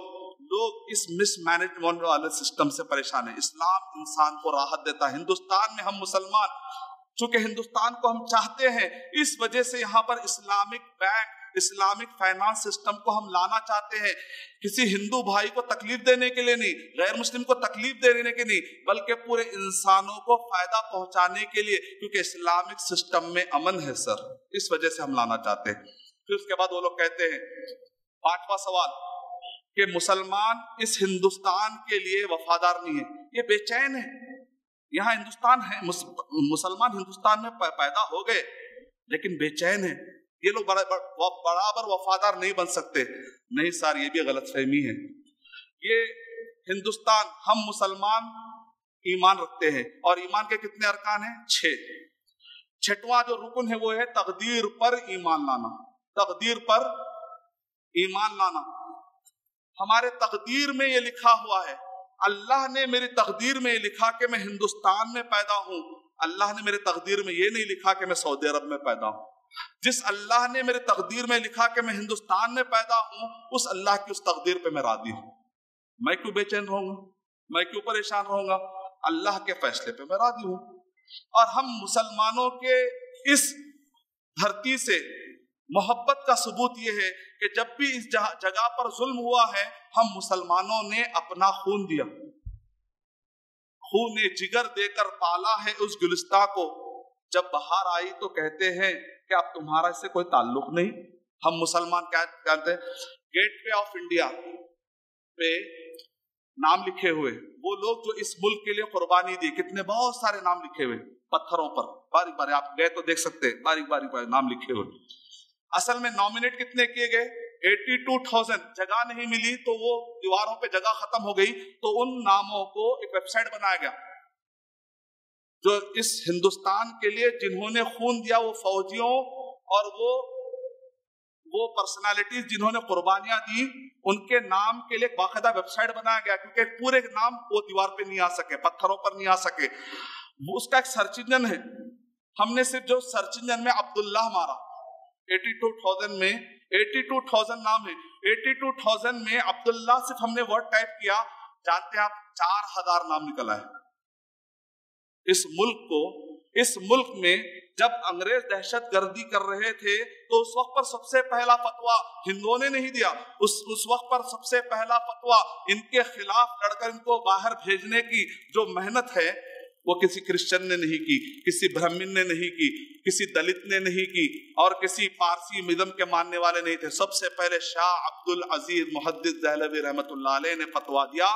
اس مس مینجمنٹ والے سسٹم سے پریشان ہیں. اسلام انسان کو راحت دیتا ہے. ہندوستان میں ہم مسلمان، چونکہ ہندوستان کو ہم چاہتے ہیں، اس وجہ سے یہاں پر Islamic bank, Islamic finance system کو ہم لانا چاہتے ہیں. کسی ہندو بھائی کو تکلیف دینے کے لیے نہیں، غیر مسلم کو تکلیف دینے کے نہیں، بلکہ پورے انسانوں کو فائدہ پہنچانے کے لیے، کیونکہ اسلامک سسٹم میں امن ہے سر. اس وجہ سے ہم لانا چاہتے ہیں. پھر اس کے بعد وہ لوگ کہتے ہیں 5واں سوال کہ مسلمان اس ہندوستان کے لیے وفادار نہیں ہے، یہ بے چین ہے. یہاں ہندوستان ہے، مسلمان ہندوستان میں پیدا ہو گئے لیکن بے چین ہے. یہ لوگ برابر وفادار نہیں بن سکتے. نہیں سر، یہ بھی غلط فہمی ہے. یہ ہندوستان، ہم مسلمان ایمان رکھتے ہیں، اور ایمان کے کتنے ارکان ہیں؟ 6. 6واں جو رکن ہے وہ ہے تقدیر پر ایمان لانا. تقدیر پر ایمان لانا. ہمارے تقدیر میں یہ لکھا ہوا ہے، اللہ نے میری تقدیر میں یہ لکھا کہ میں ہندوستان میں پیدا ہوں. اللہ نے میرے تقدیر میں یہ نہیں لکھا کہ میں سعودی عرب میں پیدا ہوں. جس اللہ نے میرے تقدیر میں لکھا کہ میں ہندوستان میں پیدا ہوں، اس اللہ کی اس تقدیر پہ میں راضی ہوں. میں کیوں بے چین رہوں گا؟ میں کیوں پریشان رہوں گا؟ اللہ کے فیصلے پہ میں راضی ہوں. اور ہم مسلمانوں کے اس دھرتی سے محبت کا ثبوت یہ ہے کہ جب بھی اس جگہ پر ظلم ہوا ہے ہم مسلمانوں نے اپنا خون دیا, خون جگر دے کر پالا ہے اس گلستہ کو. جب بہار آئی تو کہتے ہیں کہ اب تمہارا اس سے کوئی تعلق نہیں. ہم مسلمان کیا کہتے ہیں؟ گیٹ وے آف انڈیا پہ نام لکھے ہوئے وہ لوگ جو اس ملک کے لیے قربانی دی, کتنے بہت سارے نام لکھے ہوئے پتھروں پر, باریک باریک آپ گئے تو دیکھ سکتے, باریک باریک نام لکھے ہوئے. اصل میں نامنیٹ کتنے کیے گئے؟ 82,000. جگہ نہیں ملی تو وہ دیواروں پہ جگہ ختم ہو گئی تو ان ناموں کو ایک ویب سائٹ بنایا گیا. جو اس ہندوستان کے لیے جنہوں نے خون دیا, وہ فوجیوں اور وہ پرسنالٹیز جنہوں نے قربانیاں دی, ان کے نام کے لیے باقاعدہ ویب سائٹ بنایا گیا, کیونکہ پورے نام وہ دیوار پہ نہیں آ سکے, پتھروں پر نہیں آ سکے. اس کا ایک سرچ انجن ہے. ہم نے صرف جو سرچ انجن میں عبداللہ مارا, 82,000 میں 82,000 نام ہے, 82,000 میں عبداللہ صرف ہم نے ورڈ ٹائپ کیا, جانتے ہیں آپ 4,000 نام نکلا ہے. اس ملک میں جب انگریز دہشت گردی کر رہے تھے تو اس وقت پر سب سے پہلا فتویٰ ہندوؤں نے نہیں دیا. اس وقت پر سب سے پہلا فتویٰ ان کے خلاف لڑ کر ان کو باہر بھیجنے کی جو محنت ہے وہ کسی کرسچن نے نہیں کی, کسی برہمن نے نہیں کی, کسی دلت نے نہیں کی, اور کسی پارسی مذہب کے ماننے والے نہیں تھے. سب سے پہلے شاہ عبد العزیز محدث دہلوی رحمت اللہ علیہ نے فتویٰ دیا.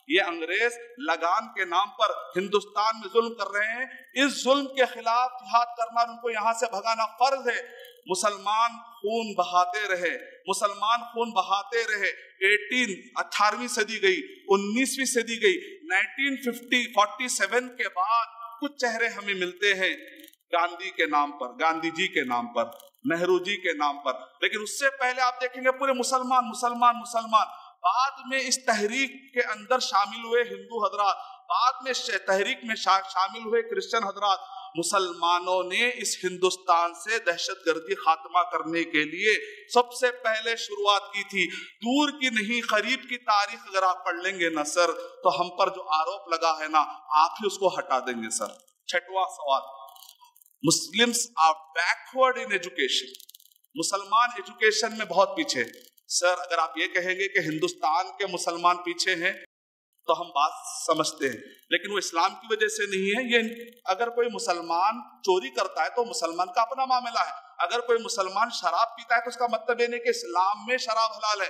یہ انگریز لگان کے نام پر ہندوستان میں ظلم کر رہے ہیں, اس ظلم کے خلاف جہاد کرنا, ان کو یہاں سے بھگانا فرض ہے. مسلمان خون بہاتے رہے, مسلمان خون بہاتے رہے. 18ویں صدی گئی, 19ویں صدی گئی, 1947 کے بعد کچھ چہرے ہمیں ملتے ہیں گاندھی کے نام پر, گاندھی جی کے نام پر, نہرو جی کے نام پر, لیکن اس سے پہلے آپ دیکھیں گے پورے مسلمان مسلمان مسلمان. بعد میں اس تحریک کے اندر شامل ہوئے ہندو حضرات, بعد میں تحریک میں شامل ہوئے کرسچن حضرات. مسلمانوں نے اس ہندوستان سے دہشت گردی خاتمہ کرنے کے لیے سب سے پہلے شروعات کی تھی. دور کی نہیں قریب کی تاریخ اگر آپ پڑھ لیں گے نا سر, تو ہم پر جو آروپ لگا ہے نا, آپ ہی اس کو ہٹا دیں گے سر. 6واں سوال, Muslims are backward in education. مسلمان ایجوکیشن میں بہت پیچھے. سر اگر آپ یہ کہیں گے کہ ہندوستان کے مسلمان پیچھے ہیں تو ہم بات سمجھتے ہیں, لیکن وہ اسلام کی وجہ سے نہیں ہے. یہ اگر کوئی مسلمان چوری کرتا ہے تو مسلمان کا اپنا معاملہ ہے. اگر کوئی مسلمان شراب پیتا ہے تو اس کا مطلب یہ نہیں کہ اسلام میں شراب حلال ہے.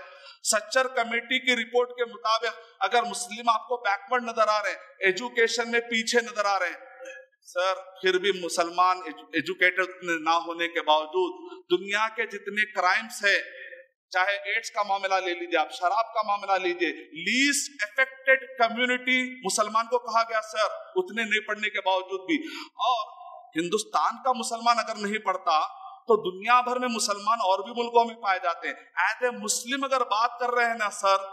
سچر کمیٹی کی رپورٹ کے مطابق اگر مسلم آپ کو بیکورڈ نظر آ رہے ہیں, ایجوکیشن میں پیچھے نظر آ رہے ہیں, سر پھر بھی مسلمان ایجوکیٹڈ نہ ہونے کے باوجود دنیا کے جتنے کرائمز ہیں, چاہے ایڈز کا معاملہ لے لیجیے آپ, شراب کا معاملہ لیجیے, لیسٹ افیکٹڈ کمیونٹی مسلمان کو کہا گیا سر, اتنے نہیں پڑھنے کے باوجود بھی. اور ہندوستان کا مسلمان اگر نہیں پڑھتا تو دنیا بھر میں مسلمان اور بھی ملکوں میں پائے جاتے ہیں. ایز اے مسلم اگر بات کر رہے ہیں نا سر,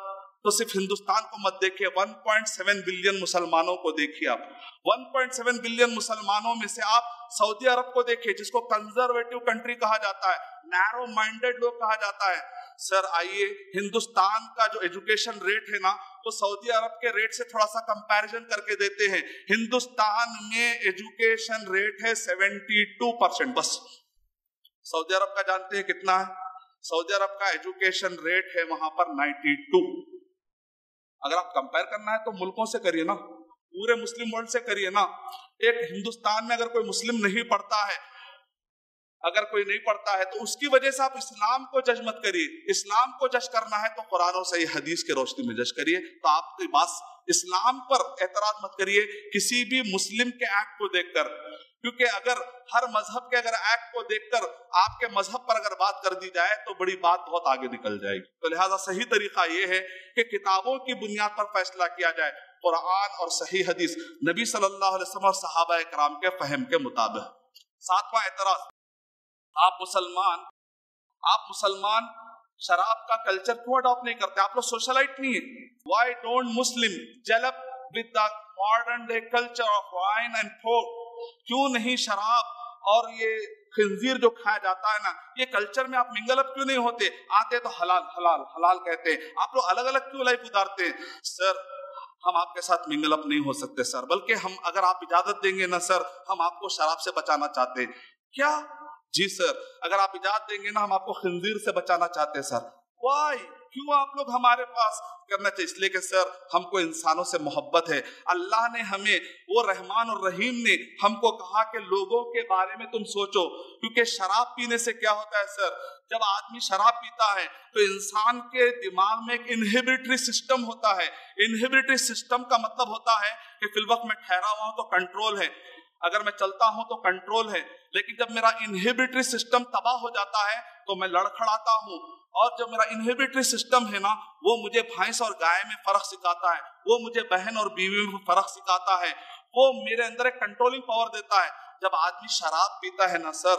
تو صرف ہندوستان کو مت دیکھیے, 1.7 بلین مسلمانوں کو دیکھیے آپ. 1.7 بلین مسلمانوں میں سے آپ سعودی عرب کو دیکھیے, جس کو کنزرویٹو کنٹری کہا جاتا ہے, نیرو مائنڈڈ لوگ کہا جاتا ہے. سر آئیے, ہندوستان کا جو ایجوکیشن ریٹ ہے نا, تو سعودی عرب کے ریٹ سے تھوڑا سا کمپیریزن کر کے دیتے ہیں. ہندوستان میں ایجوکیشن ریٹ ہے 72%. بس سعودی عرب کا جانتے ہیں کتنا ہے؟ سعودی عرب کا ایجوکیشن ریٹ ہے وہاں پر 92. اگر آپ کمپیئر کرنا ہے تو ملکوں سے کریے نا, پورے مسلم ورلڈ سے کریے نا. ایک ہندوستان میں اگر کوئی مسلم نہیں پڑھتا ہے, اگر کوئی نہیں پڑھتا ہے, تو اس کی وجہ سے آپ اسلام کو جج مت کریے. اسلام کو جج کرنا ہے تو قرآن و صحیح حدیث کے روشنی میں جج کریے. تو آپ کی بات, اسلام پر اعتراض مت کریے کسی بھی مسلم کے ایکٹ کو دیکھ کر, کیونکہ اگر ہر مذہب کے اگر ایکٹ کو دیکھ کر آپ کے مذہب پر اگر بات کر دی جائے تو بڑی بات بہت آگے نکل جائے گی. تو لہٰذا صحیح طریقہ یہ ہے کہ کتابوں کی بنیاد پر فیصلہ کیا جائے, قرآن اور صحیح حدیث, نبی صلی اللہ علیہ وسلم اور صحابہ کرام کے فہم کے مطابق. 7واں اعتراض, آپ مسلمان شراب کا کلچر کیوں اڈاپٹ نہیں کرتے؟ آپ لوگ سوشلائٹ نہیں ہیں. Why don't Muslim gel up with the modern day culture of wine and pork? کیوں نہیں شراب اور یہ خنزیر جو کھایا جاتا ہے نا, یہ کلچر میں آپ منگل اپ کیوں نہیں ہوتے؟ آتے تو حلال حلال حلال کہتے ہیں, آپ لوگ الگ الگ کیوں لائف گزارتے ہیں؟ سر हम आपके साथ मिंगल अप नहीं हो सकते सर, बल्कि हम अगर आप इजाजत देंगे ना सर, हम आपको शराब से बचाना चाहते हैं। क्या? जी सर, अगर आप इजाजत देंगे ना, हम आपको खंजीर से बचाना चाहते हैं सर। वाई, क्यों आप लोग हमारे पास करना चाहिए? इसलिए कि सर हमको इंसानों से मोहब्बत है। अल्लाह ने हमें, वो रहमान और रहीम ने हमको कहा कि लोगों के बारे में तुम सोचो, क्योंकि शराब पीने से क्या होता है सर, जब आदमी शराब पीता है तो इंसान के दिमाग में एक इनहिबिटरी सिस्टम होता है। इनहिबिटरी सिस्टम का मतलब होता है कि फिलवक्त मैं ठहरा हुआ हूं तो कंट्रोल है, अगर मैं चलता हूं तो कंट्रोल है, लेकिन जब मेरा इनहिबिटरी सिस्टम तबाह हो जाता है तो मैं लड़खड़ाता हूं। और जब मेरा इनहिबिटरी सिस्टम है ना, वो मुझे भैंस और गाय में फर्क सिखाता है, वो मुझे बहन और बीवी में फर्क सिखाता है, वो मेरे अंदर एक कंट्रोलिंग पावर देता है। जब आदमी शराब पीता है ना सर,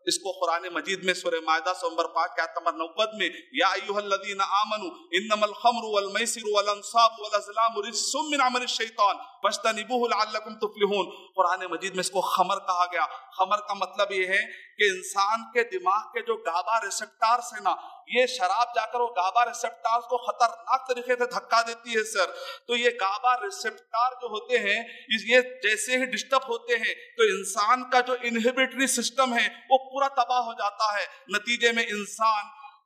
इसको कुरान मजीद में सूरह माइदा नंबर 5 आयत नंबर 90 में, या अय्युहल्लज़ीना आमनू इन्नमल खम्रु वल मैसिरु वल अंसाबु वल अज़लामु रिज्सुम मिन अमलिश शैतान फज्तनिबूहु लअल्लकुम तुफ्लिहून। कुरान मजीद में इसको खमर कहा गया। खमर का मतलब ये है कि इंसान के दिमाग के जो गाबा रिसेप्टर्स है ना, ये शराब जाकर वो गाबा रिसेप्टर्स को खतरनाक तरीके से धक्का देती है सर। तो ये गाबा रिसेप्टर जो होते हैं, ये जैसे ही डिस्टर्ब होते हैं तो इंसान का जो इनहिबिटरी सिस्टम है वो पूरा तबाह हो जाता है। नतीजे में इंसान,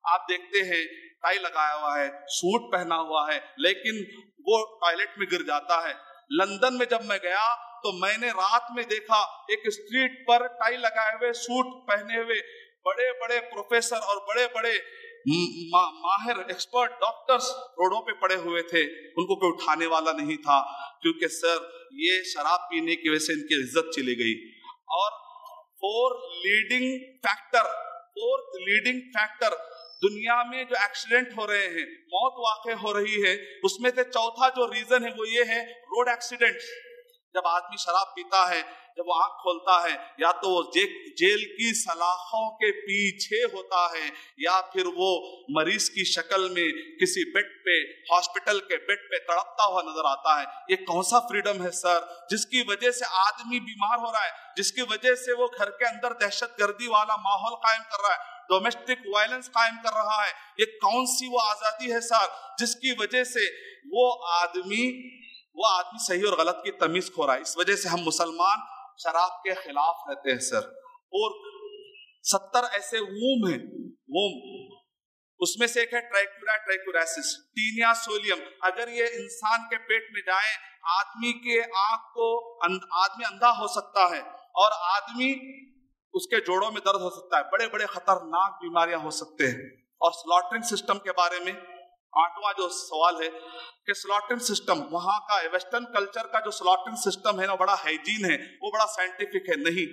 आप देखते हैं, टाई लगाया हुआ है, सूट पहना हुआ है, लेकिन वो टॉयलेट में गिर जाता है। लंदन में जब मैं गया तो मैंने रात में देखा एक स्ट्रीट पर टाई लगाए हुए, सूट पहने हुए बड़े बड़े प्रोफेसर और बड़े बड़े माहिर एक्सपर्ट डॉक्टर्स रोडों पे पड़े हुए थे। उनको कोई उठाने वाला नहीं था, क्योंकि सर ये शराब पीने की वजह से इनकी इज्जत चली गई। और फोर्थ लीडिंग फैक्टर दुनिया में जो एक्सीडेंट हो रहे हैं, मौत वाक़े हो रही है, उसमें से चौथा जो रीजन है वो ये है रोड एक्सीडेंट। जब आदमी शराब पीता है, जब वो आंख खोलता है, या तो वो जेल की सलाखों के पीछे होता है, या फिर वो मरीज की शक्ल में किसी बेड पे, हॉस्पिटल के बेड पे तड़पता हुआ नजर आता है। ये कौन सा फ्रीडम है सर, जिसकी वजह से आदमी बीमार हो रहा है, जिसकी वजह से वो घर के अंदर दहशतगर्दी वाला माहौल कायम कर रहा है, डोमेस्टिक वायलेंस कायम कर रहा है। ये कौन सी वो आजादी है सर, जिसकी वजह से वो आदमी सही और गलत की तमीज खो रहा है। इस वजह से हम मुसलमान शराब के खिलाफ रहते हैं सर। और 70 ऐसे वूम हैं, उसमें से एक है ट्राइक्यूरासिस, टीनिया सोलियम। अगर ये इंसान के पेट में जाए, आदमी अंधा हो सकता है, और आदमी उसके जोड़ों में दर्द हो सकता है, बड़े बड़े खतरनाक बीमारियां हो सकते हैं। और स्लॉटरिंग सिस्टम के बारे में 8वां जो सवाल है कि स्लॉटरिंग सिस्टम, वहां का वेस्टर्न कल्चर का जो स्लॉटरिंग सिस्टम है ना, बड़ा हाइजीन है, वो बड़ा साइंटिफिक है। नहीं,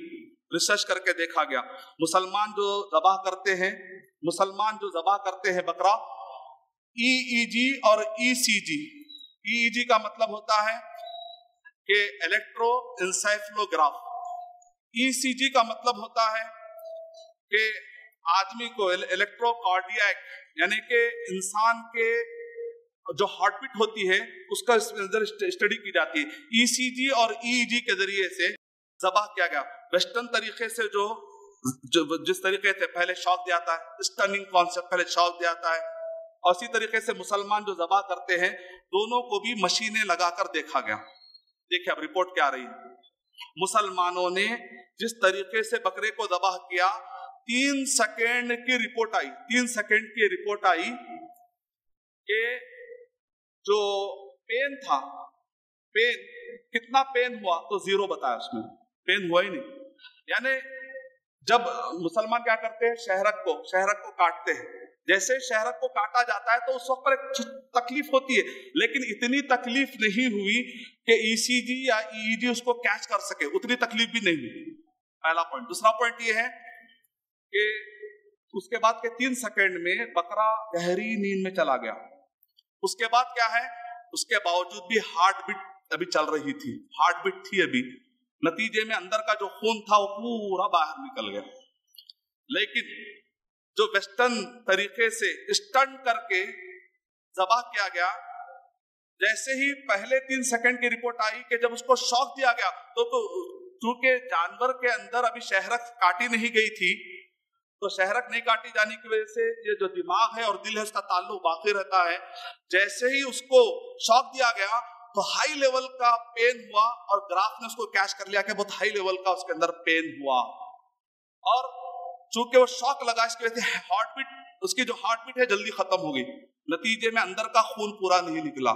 रिसर्च करके देखा गया। मुसलमान जो ज़बाह करते हैं बकरा, EEG और ECG। EEG का मतलब होता है कि इलेक्ट्रो इंसेफेलोग्राफ, ECG का मतलब होता है कि आदमी को इलेक्ट्रोकार्डियक, यानी कि इंसान के जो हार्ट बीट होती है उसका स्टडी की जाती है। ECG और EEG के जरिए से ज़बाह किया गया। वेस्टर्न तरीके से जो जिस तरीके से पहले शॉक दिया जाता है, स्टनिंग कॉन्सेप्ट, पहले शॉक दिया जाता है, और इसी तरीके से मुसलमान जो ज़बाह करते हैं, दोनों को भी मशीनें लगाकर देखा गया। देखिए अब रिपोर्ट क्या आ रही है। मुसलमानों ने जिस तरीके से बकरे को ज़बाह किया, 3 सेकेंड की रिपोर्ट आई कि जो पेन था, कितना पेन हुआ, तो 0 बताया, उसमें पेन हुआ ही नहीं। यानी जब मुसलमान क्या करते हैं, शहरक को काटते हैं। जैसे शहरक को काटा जाता है तो उस वक्त पर एक तकलीफ होती है, लेकिन इतनी तकलीफ नहीं हुई कि ECG या EEG उसको कैच कर सके, उतनी तकलीफ भी नहीं हुई। पहला पॉइंट। दूसरा पॉइंट ये है कि उसके बाद के 3 सेकंड में बकरा गहरी नींद में चला गया। उसके बाद क्या है, उसके बावजूद भी हार्ट बीट अभी चल रही थी, हार्ट बीट थी अभी। नतीजे में अंदर का जो खून था वो पूरा बाहर निकल गया। लेकिन जो वेस्टर्न तरीके से स्टन करके ज़बाह किया गया, जैसे ही पहले 3 सेकंड की रिपोर्ट आई कि जब उसको शॉक दिया गया, तो चूंकि जानवर के अंदर अभी शहरक काटी नहीं गई थी, तो शहरक नहीं काटी जाने की वजह से ये जो दिमाग है और दिल है उसका ताल्लुक बाकी रहता है। जैसे ही उसको शॉक दिया गया تو ہائی لیول کا پین ہوا اور گراف نے اس کو کیچ کر لیا کہ بہت ہائی لیول کا اس کے اندر پین ہوا، اور چونکہ وہ شوق لگا اس کی وجہ سے ہارٹ بیٹ، اس کی جو ہارٹ بیٹ ہے جلدی ختم ہو گئی، نتیجے میں اندر کا خون پورا نہیں نکلا۔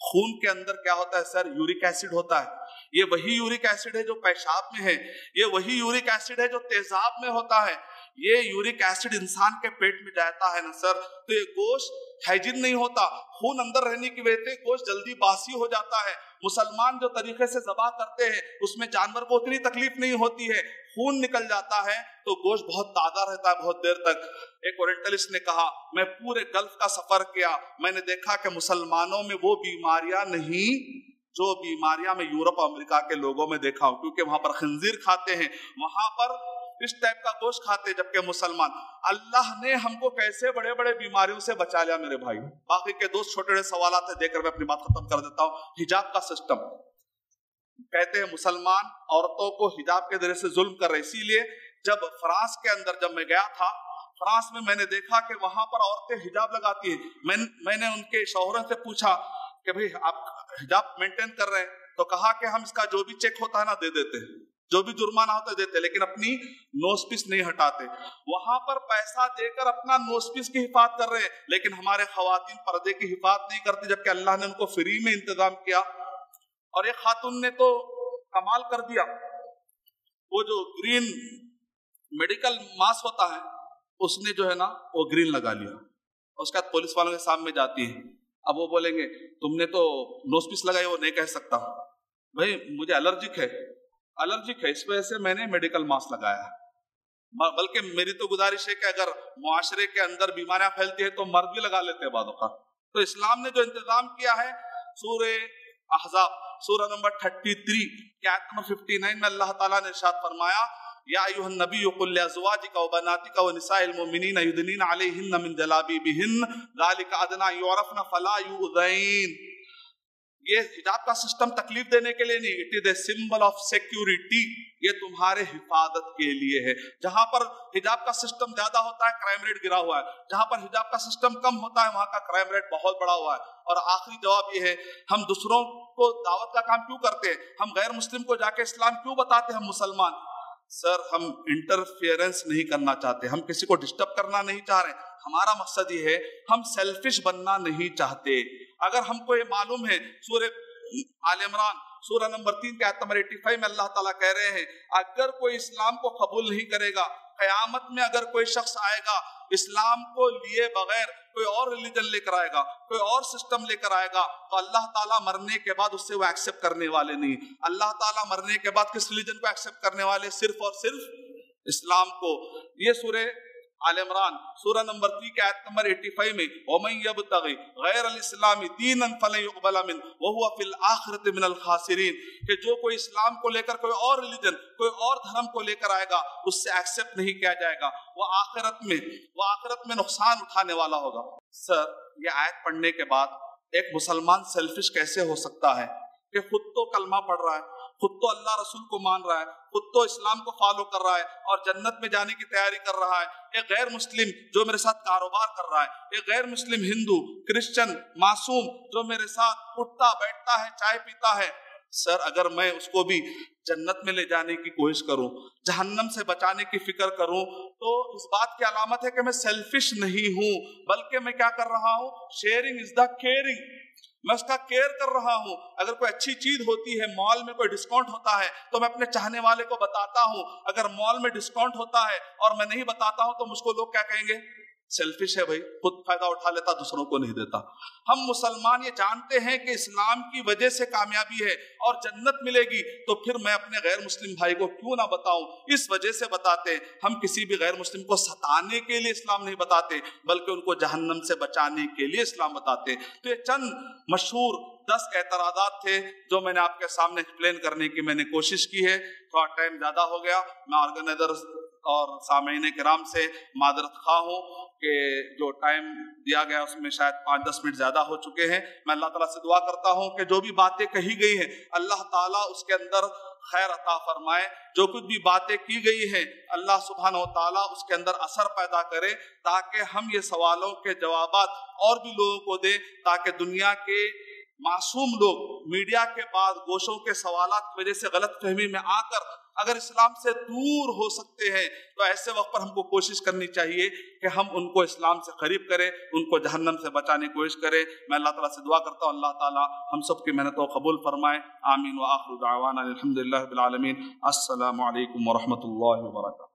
خون کے اندر کیا ہوتا ہے سر؟ یورک ایسڈ ہوتا ہے۔ یہ وہی یورک ایسڈ ہے جو پیشاب میں ہے، یہ وہی یورک ایسڈ ہے جو تیزاب میں ہوتا ہے۔ یہ یورک ایسڈ انسان کے پیٹ میں جاتا ہے نا سر، تو یہ گوشت ہائیجین نہیں ہوتا، خون اندر رہنے کی وجہ سے گوشت جلدی باسی ہو جاتا ہے۔ مسلمان جو طریقے سے ذبح کرتے ہیں اس میں جانور کو اتنی تکلیف نہیں ہوتی ہے، خون نکل جاتا ہے تو گوشت بہت تازہ رہتا ہے بہت دیر تک۔ ایک اورینٹلسٹ نے کہا میں پورے گلف کا سفر کیا، میں نے دیکھا کہ مسلمانوں میں وہ بیماریاں نہیں جو بیماریاں میں یورپ اور امریکہ کے لوگوں میں دیکھا ہوں، کیونکہ وہاں پر خنزیر کھاتے ہیں، وہاں پر اس ٹائپ کا گوشت کھاتے، جبکہ مسلمان۔ اللہ نے ہم کو کیسے بڑے بڑے بیماریوں سے بچا لیا میرے بھائی۔ باقی کے دوست چھوٹے چھوٹے سوالات ہیں، دے کر میں اپنی بات ختم کر دیتا ہوں۔ حجاب کا سسٹم، کہتے ہیں مسلمان عورتوں کو حجاب کے ذریعے سے ظلم کر رہے، اسی لیے جب فرانس کے اندر جب میں گیا تھا، فرانس میں میں نے دیکھا کہ وہاں پر عورتیں حجاب لگاتی ہیں۔ میں نے ان کے شوہروں سے پوچھا کہ بھئی آپ حجاب مینٹین کر رہے ہیں؟ تو کہا کہ ہم اس کا جو بھی چیک ہوتا ہے نا دے دیتے ہیں، جو بھی جرمانہ ہوتا ہے دیتے، لیکن اپنی نوز پیس نہیں ہٹاتے۔ وہاں پر پیسہ دے کر اپنا نوز پیس کی حفاظت کر رہے ہیں، لیکن ہمارے خواتین پردے کی حفاظت نہیں کرتی، جبکہ اللہ نے ان کو فری میں انتظام کیا۔ اور ایک خاتون نے تو کمال کر دیا، وہ جو گرین میڈیکل ماسک ہوتا ہے اس نے جو ہے نا وہ گرین لگا لیا، اس کے بعد پولیس والوں کے سامنے جاتی ہے۔ اب وہ بولیں گے تم نے تو نوز پیس لگائی، وہ نہیں کہہ سکتا بھائی مجھے الرجک ہے، اس وجہ سے میں نے میڈیکل ماسک لگایا۔ بلکہ میری تو گزارش ہے کہ اگر معاشرے کے اندر بیماریاں پھیلتی ہے تو مرد بھی لگا لیتے ہیں بعض اوقات۔ تو اسلام نے جو انتظام کیا ہے، سورہ احزاب سورہ نمبر 33 کی آیت نمبر 59 میں اللہ تعالیٰ نے ارشاد فرمایا یا ایھا النبی قل لازواجک وبناتک ونساء المؤمنین یدنین علیہن من جلابیبہن ذلک ادنی ان یعرفن فلا یؤذین۔ یہ حجاب کا سسٹم تکلیف دینے کے لیے نہیں، it is a symbol of security, یہ تمہارے حفاظت کے لیے ہے۔ جہاں پر حجاب کا سسٹم زیادہ ہوتا ہے کرائم ریٹ گرا ہوا ہے، جہاں پر حجاب کا سسٹم کم ہوتا ہے وہاں کا کرائم ریٹ بہت بڑا ہوا ہے۔ اور آخری جواب یہ ہے، ہم دوسروں کو دعوت کا کام کیوں کرتے ہیں؟ ہم غیر مسلم کو جا کے اسلام کیوں بتاتے ہیں؟ ہم مسلمان سر ہم انٹرفیئرنس نہیں کرنا چاہتے، ہم کسی کو ڈسٹرب کرنا نہیں چاہ رہے، ہمارا مقصد یہ ہے ہم سیلفش بننا نہیں چاہتے۔ اگر ہم کو یہ معلوم ہے، سورہ آل عمران سورہ نمبر 3 کے آیت نمبر 85 میں اللہ تعالیٰ کہہ رہے ہیں اگر کوئی اسلام کو قبول نہیں کرے گا، قیامت میں اگر کوئی شخص آئے گا اسلام کو لیے بغیر، کوئی اور ریلیجن لے کر آئے گا، کوئی اور سسٹم لے کر آئے گا، تو اللہ تعالیٰ مرنے کے بعد اس سے وہ ایکسیپٹ کرنے والے نہیں۔ اللہ تعالیٰ مرنے کے بعد کس ریلیجن کو ایکسیپٹ کرنے والے؟ صرف اور صرف اسلام کو۔ یہ سورہ آل عمران سورہ نمبر 3 کے آیت نمبر 85 میں وَمَن يَبْتَغِ غَيْرَ الْإِسْلَامِ دِينًا فَلَن يُقْبَلَ مِنْهُ وَهُوَ فِي الْآخِرَةِ مِنَ الْخَاسِرِينَ، کہ جو کوئی اسلام کو لے کر کوئی اور ریلیجن، کوئی اور دھرم کو لے کر آئے گا اس سے ایکسیپٹ نہیں کیا جائے گا، وہ آخرت میں نقصان اٹھانے والا ہوگا۔ سر یہ آیت پڑھنے کے بعد ایک مسلمان سیلفش کیسے ہو سکتا ہے کہ خود تو کلمہ پڑھ رہا ہے، خود تو اللہ رسول کو مان رہا ہے، خود تو اسلام کو فالو کر رہا ہے اور جنت میں جانے کی تیاری کر رہا ہے، ایک غیر مسلم جو میرے ساتھ کاروبار کر رہا ہے، ایک غیر مسلم ہندو کرسچن معصوم جو میرے ساتھ اٹھتا بیٹھتا ہے چائے پیتا ہے، سر اگر میں اس کو بھی جنت میں لے جانے کی کوشش کروں، جہنم سے بچانے کی فکر کروں، تو اس بات کی علامت ہے کہ میں سیلفش نہیں ہوں، بلکہ میں کیا کر رہا ہوں؟ شیئرنگ از دا کیئرنگ، میں اس کا کیئر کر رہا ہوں۔ اگر کوئی اچھی چیز ہوتی ہے، مال میں کوئی ڈسکاؤنٹ ہوتا ہے تو میں اپنے چاہنے والے کو بتاتا ہوں، اگر مال میں ڈسکاؤنٹ ہوتا ہے اور میں نہیں بتاتا ہوں تو مجھ کو لوگ کیا کہیں گے؟ سیلفش ہے بھائی، خود فائدہ اٹھا لیتا دوسروں کو نہیں دیتا۔ ہم مسلمان یہ جانتے ہیں کہ اسلام کی وجہ سے کامیابی ہے اور جنت ملے گی، تو پھر میں اپنے غیر مسلم بھائی کو کیوں نہ بتاؤں؟ اس وجہ سے بتاتے۔ ہم کسی بھی غیر مسلم کو ستانے کے لیے اسلام نہیں بتاتے، بلکہ ان کو جہنم سے بچانے کے لیے اسلام بتاتے۔ تو یہ چند مشہور 10 اعتراضات تھے جو میں نے آپ کے سامنے ایکسپلین کرنے کی میں نے کوشش کی ہے۔ تھوڑا ٹائم زیادہ ہو گیا، میں آرگنائزر اور سامعین کرام سے معذرت خواہ ہوں کہ جو ٹائم دیا گیا اس میں شاید 5-10 منٹ زیادہ ہو چکے ہیں۔ میں اللہ تعالیٰ سے دعا کرتا ہوں کہ جو بھی باتیں کہی گئی ہیں اللہ تعالیٰ اس کے اندر خیر عطا فرمائے، جو کچھ بھی باتیں کی گئی ہیں اللہ سبحانہ و تعالیٰ اس کے اندر اثر پیدا کرے، تاکہ ہم یہ سوالوں کے جوابات اور بھی لوگوں کو دیں، تاکہ دنیا کے मासूम लोग मीडिया के बाद गोशों के सवालात की वजह से गलत फहमी में आकर अगर इस्लाम से दूर हो सकते हैं, तो ऐसे वक्त पर हमको कोशिश करनी चाहिए कि हम उनको इस्लाम से करीब करें, उनको जहन्नम से बचाने की कोशिश करें। मैं अल्लाह ताला से दुआ करता हूँ, अल्लाह ताला हम सब की मेहनत को कबूल फरमाए। आमीन व आखिरु दावाना अल्हम्दुलिल्लाहि रब्बिल आलमीन। अस्सलामु अलैकुम व रहमतुल्लाहि व बरकातुहू।